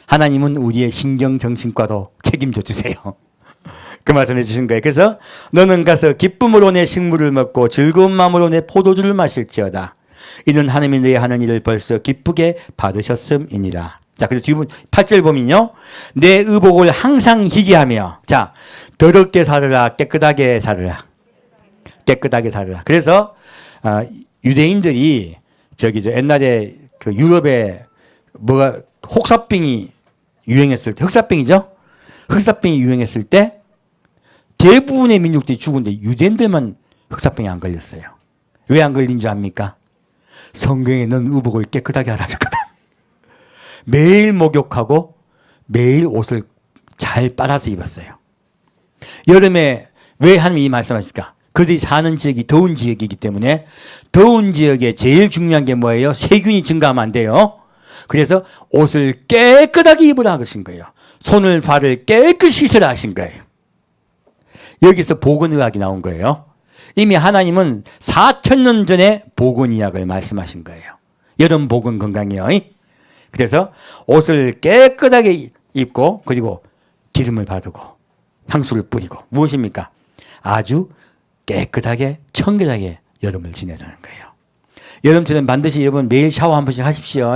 하나님은 우리의 신경정신과도 책임져 주세요. 그 말씀해 주신 거예요. 그래서 너는 가서 기쁨으로 내 식물을 먹고 즐거운 마음으로 내 포도주를 마실지어다. 이는 하나님이 너희 하는 일을 벌써 기쁘게 받으셨음이니라. 자, 그래서 뒤부분 8절 보면요, 내 의복을 항상 희게 하며. 자, 더럽게 살으라, 깨끗하게 살으라. 깨끗하게 살으라. 그래서 유대인들이 옛날에 그 유럽에 혹사병이 유행했을 때, 흑사병이죠? 흑사병이 유행했을 때 대부분의 민족들이 죽은데 유대인들만 흑사병이 안 걸렸어요. 왜 안 걸린 줄 압니까? 성경에 넌 의복을 깨끗하게 하라 줬거든. 매일 목욕하고 매일 옷을 잘 빨아서 입었어요. 여름에 왜 하나님이 이 말씀하실까? 그들이 사는 지역이 더운 지역이기 때문에 더운 지역에 제일 중요한 게 뭐예요? 세균이 증가하면 안 돼요. 그래서 옷을 깨끗하게 입으라 하신 거예요. 손을 발을 깨끗이 씻으라 하신 거예요. 여기서 보건의학이 나온 거예요. 이미 하나님은 4,000년 전에 보건의학을 말씀하신 거예요. 여름 복은 건강이요. 그래서 옷을 깨끗하게 입고 그리고 기름을 바르고 향수를 뿌리고 무엇입니까? 아주 깨끗하게 청결하게 여름을 지내라는 거예요. 여름철엔 반드시 여러분 매일 샤워 한 번씩 하십시오.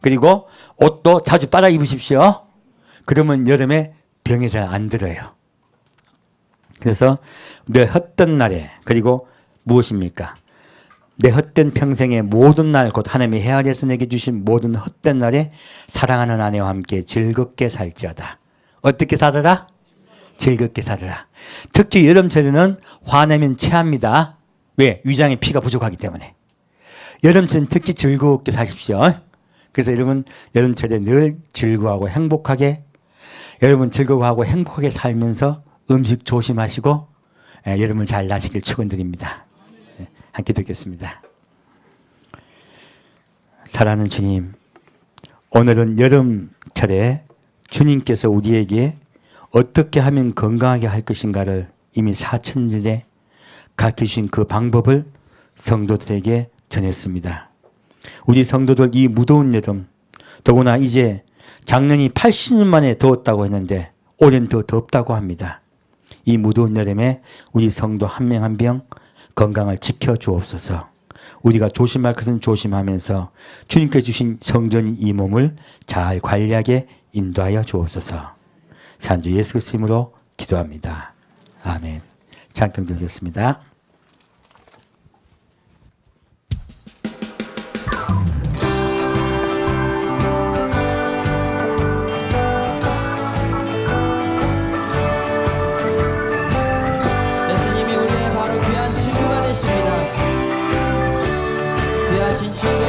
그리고 옷도 자주 빨아 입으십시오. 그러면 여름에 병이 잘 안 들어요. 그래서 내 헛된 날에 그리고 무엇입니까? 내 헛된 평생의 모든 날 곧 하나님의 헤아려서 내게 주신 모든 헛된 날에 사랑하는 아내와 함께 즐겁게 살지어다. 어떻게 살아라? 즐겁게 살아라. 특히 여름철에는 화내면 체합니다. 왜? 위장에 피가 부족하기 때문에. 여름철은 특히 즐겁게 사십시오. 그래서 여러분 여름철에 늘 즐거워하고 행복하게 여러분 즐거워하고 행복하게 살면서 음식 조심하시고 여름을 잘 나시길 축원드립니다. 함께 듣겠습니다. 사랑하는 주님, 오늘은 여름철에 주님께서 우리에게 어떻게 하면 건강하게 할 것인가를 이미 사천년에 가르쳐주신 그 방법을 성도들에게 전했습니다. 우리 성도들 이 무더운 여름, 더구나 이제 작년이 80년 만에 더웠다고 했는데 올해는 더 덥다고 합니다. 이 무더운 여름에 우리 성도 한 명 한 명 건강을 지켜주옵소서. 우리가 조심할 것은 조심하면서 주님께 주신 성전인 이 몸을 잘 관리하게 인도하여 주옵소서. 산주 예수 그리스도 이름으로 기도합니다. 아멘. 잠깐 드리겠습니다. 예수님이 우리의 바로 귀한 친구가 되십니다. 귀하신 친구,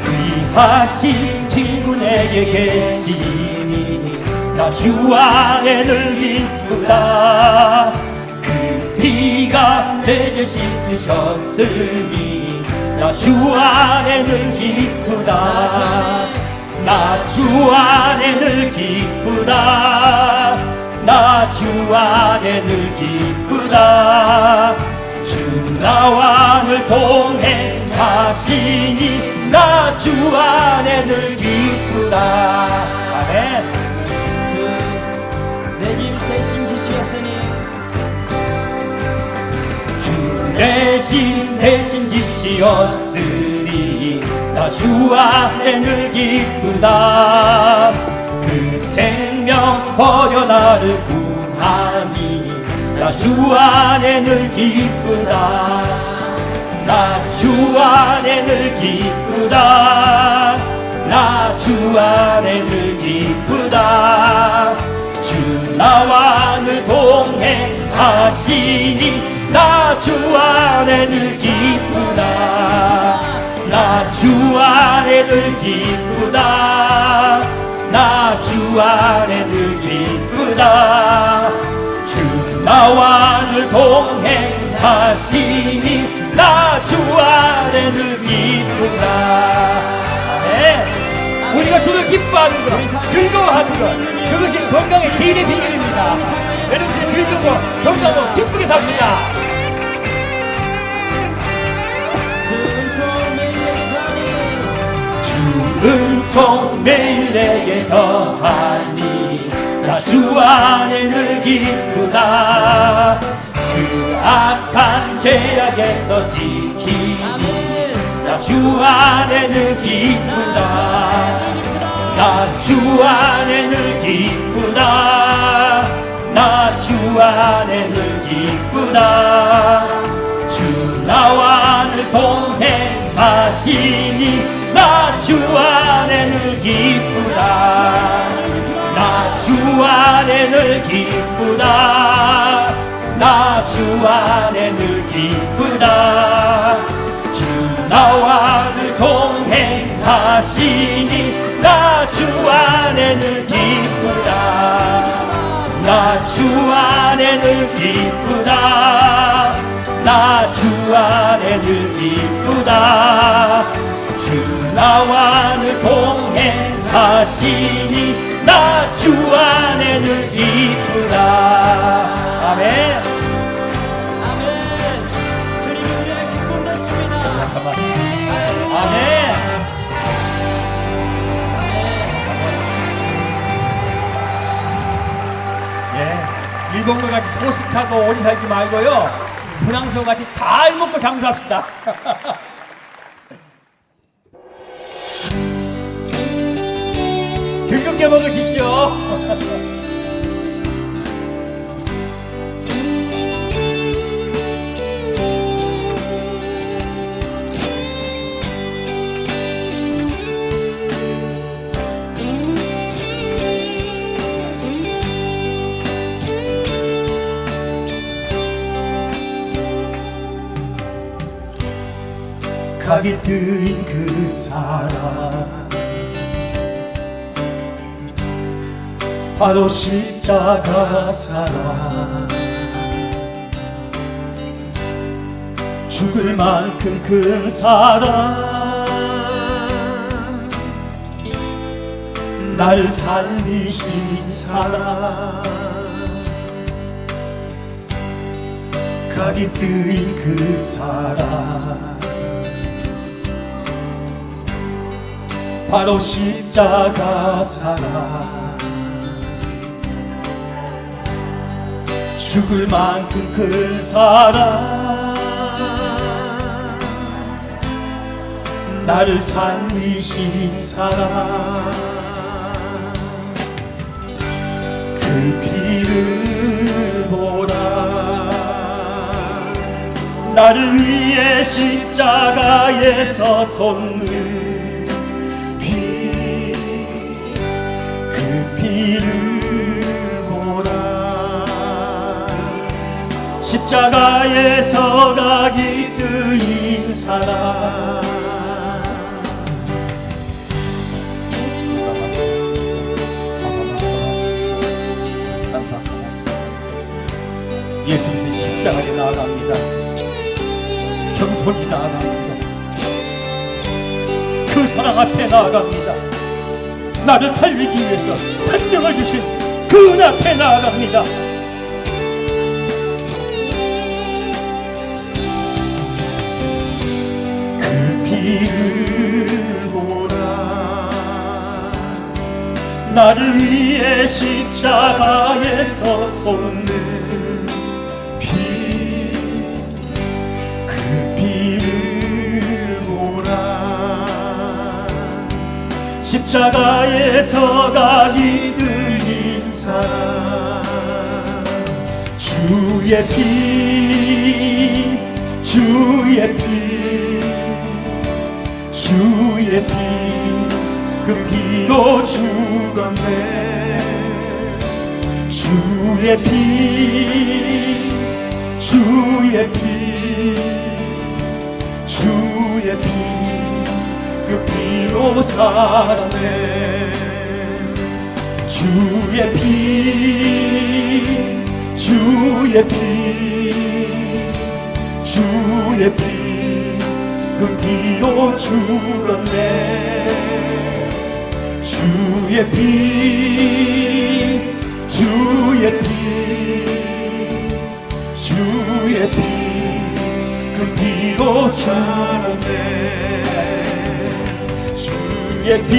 귀하신 친구 내게 계시니 나 주 안에 늘 기쁘다. 그 피가 내게 씻으셨으니 나 주 안에 늘 기쁘다. 나 주 안에 늘 기쁘다. 나 주 안에 늘 기쁘다. 주 나와 늘 동행하시니 나 주 안에 늘 기쁘다. 아멘. 주 내 짐 대신 지시었으니 주 내 짐 대신 지시었으니 나 주 안에 늘 기쁘다. 그 생명 버려 나를 구하니 나 주 안에 늘 기쁘다. 나 주 안에 늘 기쁘다. 나 주 안에 늘 기쁘다. 주 나와 늘 동행하시니 나 주 안에 늘 기쁘다. 나 주 안에 늘 기쁘다. 나 주 안에 늘 기쁘다. 주 나와 늘 동행하시니 나 주 안에 늘 기쁘다. 아멘. 우리가 주를 기뻐하는 것, 즐거워하는 것, 그것이 건강의 제일의 비결입니다. 여러분들 즐겁고 건강하고 기쁘게 삽시다. 주 은총 매일 내게 더하니 주 은총 매일 내게 더하니 나 주 안에 늘 기쁘다. 그 악한 죄악에서 지키니 나 주 안에 늘 기쁘다. 나 주 안에 늘 기쁘다. 나 주 안에 늘 기쁘다. 주 나와 늘 동행하시니 나 주 안에 늘 기쁘다. 나 주 안에 늘 기쁘다. 나 주 안에 늘 기쁘다. 주 나와 늘 동행하시니 나 주 안에 늘 기쁘다. 나 주 안에 늘 기쁘다. 나 주 안에 늘 기쁘다. 주 나와 늘 동행하시니 나 주 안에 늘 기쁘다. 아멘. 아멘. 주님이 우리의 기쁨 되십니다. 잠깐만. 일본과 같이 소식하고 오래 살지 말고요. 프랑스와 같이 잘 먹고 장수합시다. 즐겁게 먹으십시오. 가게 뜨인 그 사람 바로 십자가 사람 죽을 만큼 큰 사람 나를 살리신 사람 가게 뜨인 그 사람 바로 십자가 사랑 죽을 만큼 큰 사랑 나를 살리신 사랑 그 피를 보라 나를 위해 십자가에서 솟는 피를 보라 십자가에서 각이 뜨인 사람 예수님은 십자가에 나아갑니다. 겸손히 나아갑니다. 그 사랑 앞에 나아갑니다. 나를 살리기 위해서 생명을 주신 그 은 앞에 나아갑니다. 그 피를 보라 나를 위해 십자가에서 쏟는 그 피를 보라 십자가에서 각이 들린 사람 주의 피 주의 피 주의 피 그 피로 죽었네 주의 피 주의 피 주의 피 그 피로 살았네 주의 피 주의 피 주의 피 그 피로 죽었네 주의 피 주의 피 주의 피 그 피로 살았네 주의 피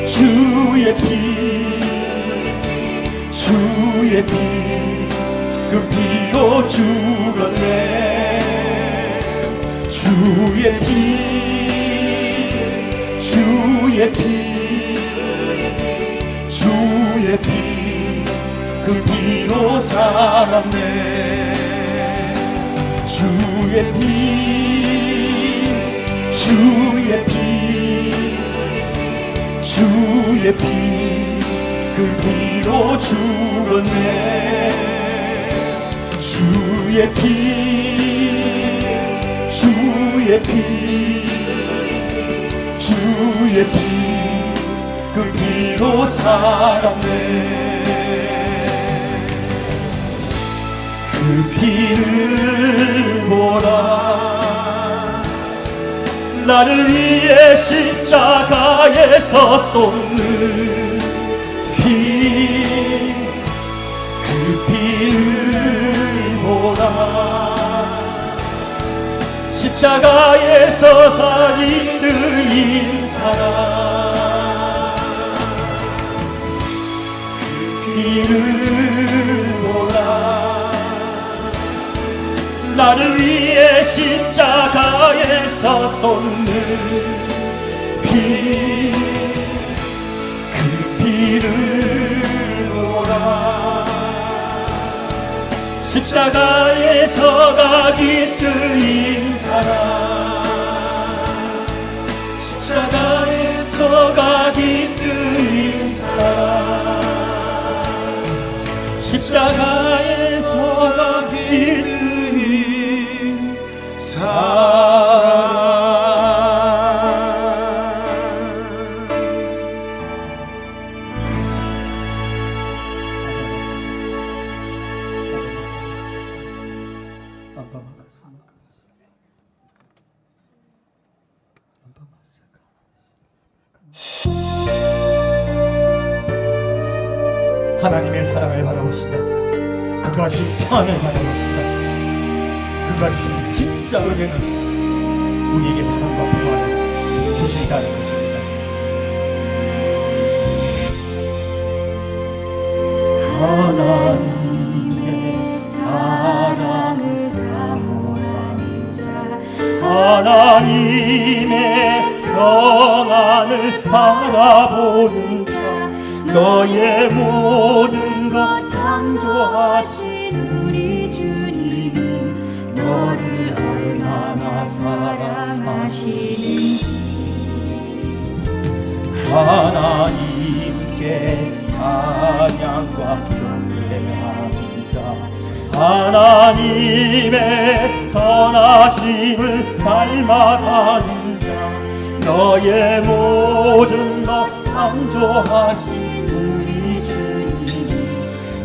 주의 피 주의 피 그 피로 죽었네 주의 피 주의 피 주의 피 그 피로 살았네 주의 피 주의 피 주의 피 그 피로 죽었네 주의 피 주의 피 주의 피 그 피로 살았네 그 피를 보라 나를 위해 십자가에서 쏟는 피 그 피를 보라 십자가에서 살이 뜨인 사람 그 비를 보라. 나를 위해 십자가에서 쏟는 피, 그 피를 보라. 십자가에서가 깃들인 사랑, 십자가에서가 깃들인 사랑, 십자가에서가 깃들인 사랑. 하나님의 사랑을 바라봅시다. 그가 주신 평안을 바라봅시다. 그가 주신 진짜 은혜는 우리에게 사랑과 평안을 주신다는 것입니다. 하나님의 사랑을 사모하는 자, 하나님의 평안을 바라보는 자, 너의 모든 것 창조하신 우리 주님이 너를 얼마나 사랑하시는지 하나님께 찬양과 경배하는 자, 하나님의 선하심을 닮아가는 자, 너의 모든 것 창조하신 우리 주님이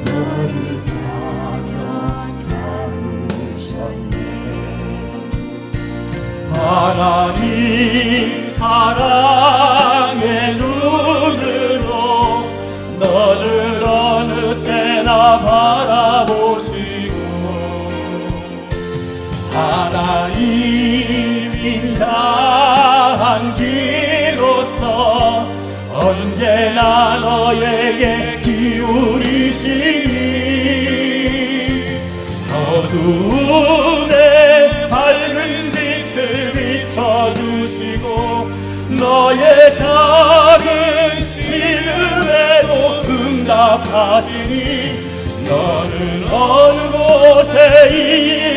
너를 자녀 삼으셨네. 하나님 사랑의 눈으로 너를 어느 때나 바라보시고 하나님 인자한 귀로서 언제나 너에게 기울이시니 어두움에 밝은 빛을 비춰주시고 너의 작은 시름에도 응답하시니 너는 어느 곳에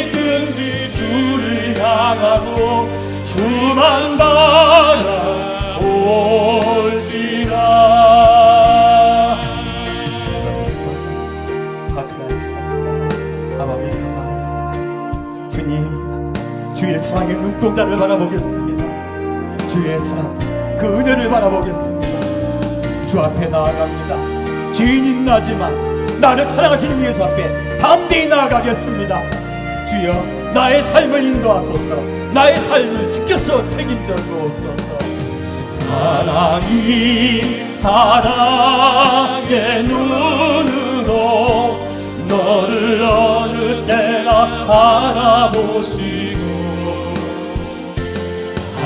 있든지 주를 향하고 주만 바라올지라. 주님, 주의 사랑의 눈동자를 바라보겠습니다. 주의 사랑, 그 은혜를 바라보겠습니다. 주 앞에 나아갑니다. 죄인인 나지만 나를 사랑하시는 예수 앞에 담대히 나아가겠습니다. 주여, 나의 삶을 인도하소서. 나의 삶을 주께서 책임져 주옵소서. 하나님 사랑의 눈으로 너를 어느 때나 바라보시고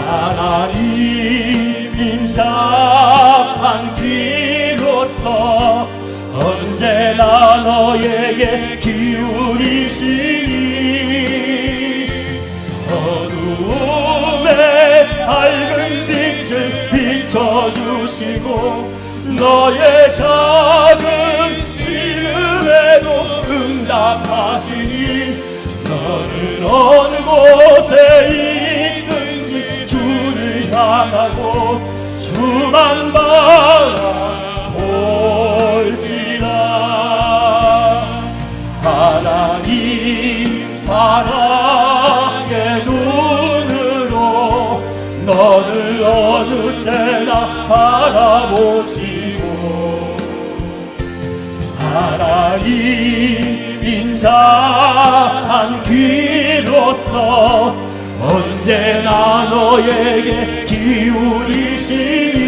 하나님 인자한 귀로서 언제나 너에게 기울이시니 어두움에 밝은 빛을 비춰주시고 너의 작은 시름에도 응답하시니 너는 어느 곳에 있든지 주를 향하고 주만 바라올지라. 하나님 사랑의 눈으로 너를 어느 때나 바라보시고 하나님 인자한 귀로서 언제나 너에게 기울이시니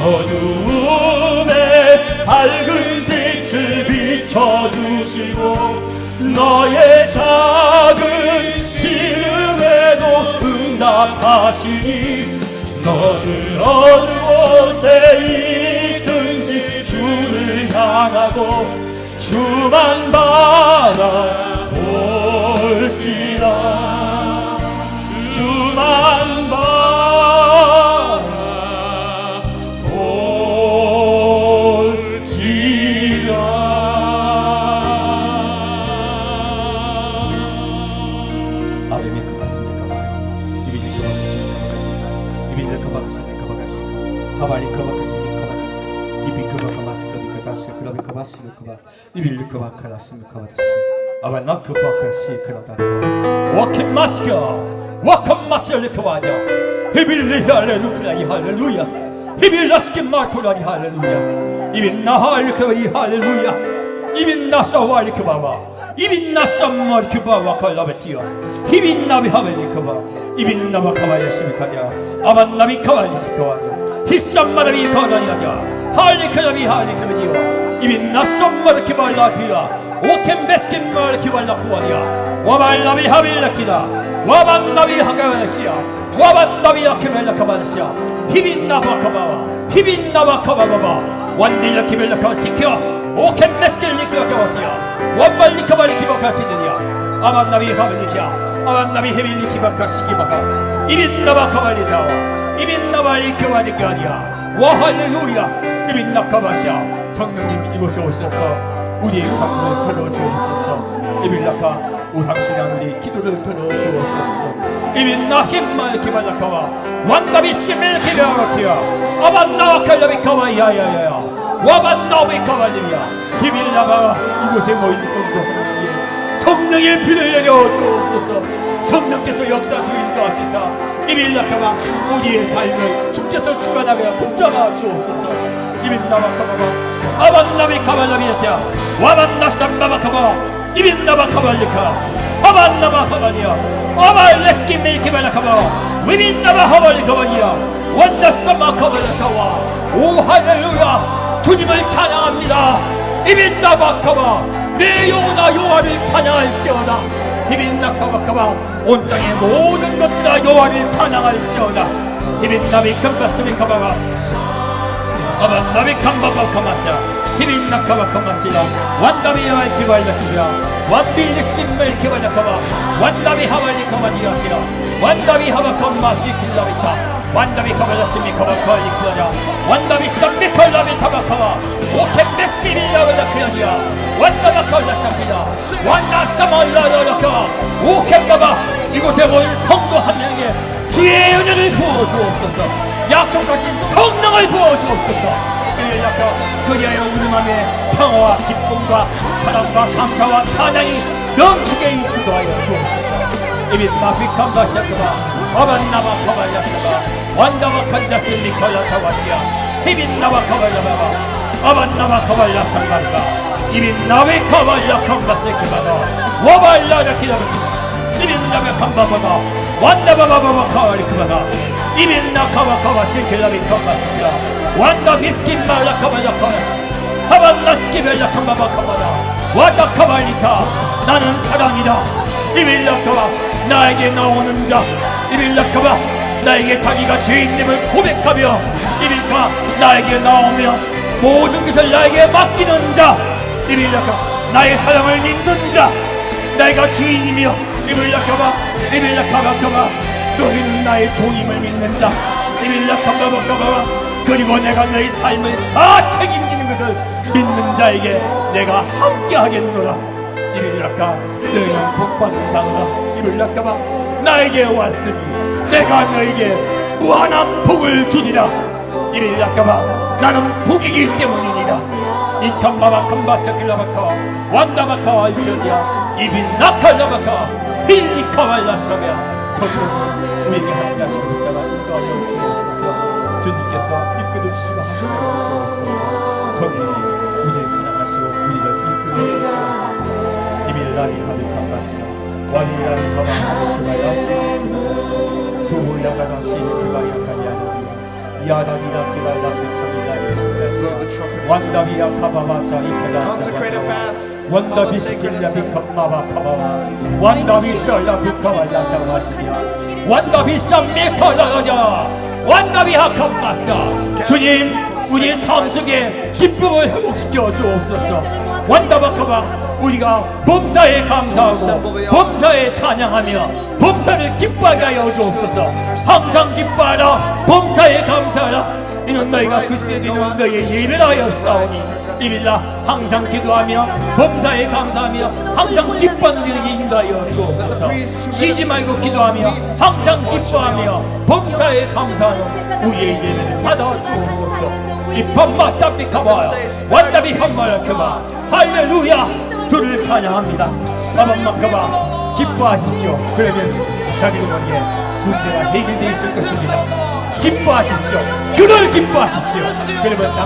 어두움에 밝은 빛을 비춰주시고 너의 작은 시름에도 응답하시니 너를 어느 곳에 있든지 않고 주만 바라볼지라 주만 성령님 이곳에 오셔서 우리의 간구를 들어주옵소서. 이빌라카 우상신앙 우리 기도를 들어주옵소서. 이빈나 힘말 기발라카와 완다비 스케멜 기발라키야 아반나와 칼라비카와 야야야야 와반나오비 카발리야 이빌라바와 이곳에 모인 성도 하나님의 성령의 비를 내려주옵소서. 성령께서 역사 주인도하시사 이빌라카와 우리의 삶을 주께서 주관하게 붙잡아 주옵소서. 이빈나바카바바 아반나비 카발라비야티야 와반나쌈바바카바 이빈나바카발리카 아반나바카발리야 아발레스키 메이키발라카바 위빈나바하발리카발리야 완다쌈바카발라카와 오 할렐루야 주님을 찬양합니다. 이빈나바카바 내 영혼아 여호와를 찬양할지어다. 이빈나카바카바 온 땅의 모든 것들아 여호와를 찬양할지어다. 이빈나비 컴바스미카바바 아반나비 캄바바카마샤 히빈나카바카마시라 완다비야의 기발라키야 완빌리스kim멜 기발라카바 완다비 하발리카마디야시라 완다비 하바카마디 킬라비타 완다비 카발라스미카바카이쿠라야 완다비 쌈비칼라비 타바카와 오케베스키빌라발라키야니야 완다바칼라샤키다 완나스타말라라라카 오케바바 이곳에 모인 성도 한 명에게 주의 은혜를 부어주옵소서. 약속하신 성령을 부어주옵소서. 그리하여 우리 맘에 평화와 기쁨과 사랑과 감사와 찬양이 넘치게 이끌어하여 주옵소서. 이미 마피캄바샤크바 아반나바 카발야스바 완다바 칸다스미 칼라타와시야 히빈나바 카발야바바 아반나바 카발야스탄가르가 이미 나베 카발야캄바세키바다 와발라라키라바키바 이빈나베 캄바바바 완다바바바바 카발리크바다 이빈나카바카바 시킬라비캄바시키라 완다 비스킨 말라카발라카바시 하반나스키벨라캄바바카바다 와다카발리타 나는 사랑이다. 이빌라카바 나에게 나오는 자 이빌라카바 나에게 자기가 죄인됨을 고백하며 이빌카 나에게 나오며 모든 것을 나에게 맡기는 자 이빌라카 나의 사랑을 믿는 자 내가 주인이며 이빌라카바카바 너희는 나의 종임을 믿는 자 이빌라카바바카바 그리고 내가 너희 삶을 다 책임지는 것을 믿는 자에게 내가 함께 하겠노라. 이빌라카 너희는 복받은 자노라. 이빌라카바 나에게 왔으니 내가 너에게 무한한 복을 주리라. 이빌라카바 나는 복이기 때문이니라. 이탐바바 캄바사킬라바카 완다바카와 이천이야 이빈나칼라바카 빌리카발라사베야 성령님 우리에게 하나님 하신 것자가 인도하여 주옵소서. 주님께서 이끌어 주시고 하시옵소서. 성령님 우리를 사랑하시고 우리를 이끌어 주시옵소서. 이빌라리 하비캄바시라 와빌라리 하바하비키발라시라 두부야가다시 키바야카리아나리야 야다리라 키발라비카리아나리야 완다비야 카바바사 이켈라사바사 완다비스킬라비카마바카바와 완다비설라비카발라타바시야 완다비쌈미칼라라냐 완다비하캄바사 주님 우리의 삶 속에 기쁨을 회복시켜 주옵소서. 완다바카바 우리가 범사에 감사하고 범사에 찬양하며 범사를 기뻐하게 하여 주옵소서. 항상 기뻐하라, 범사에 감사하라. 이는 너희가 그 세디는 너희의 예배하여 싸우니 이빌라 항상 기도하며 범사에 감사하며 항상 기뻐하는 일에게 인도하여 주옵소서. 쉬지 말고 기도하며 항상 기뻐하며 범사에 감사하는 우리의 예배를 받아 주옵소서. 이 밤마 쌈비카바 완다비 한말크바 할렐루야. 주를 찬양합니다. 마밤마카바 기뻐하십시오. 그러면 자기도 모르게 문제가 해결되어 있을 것입니다. 기뻐하십시오. 그를 기뻐하십시오. 그러면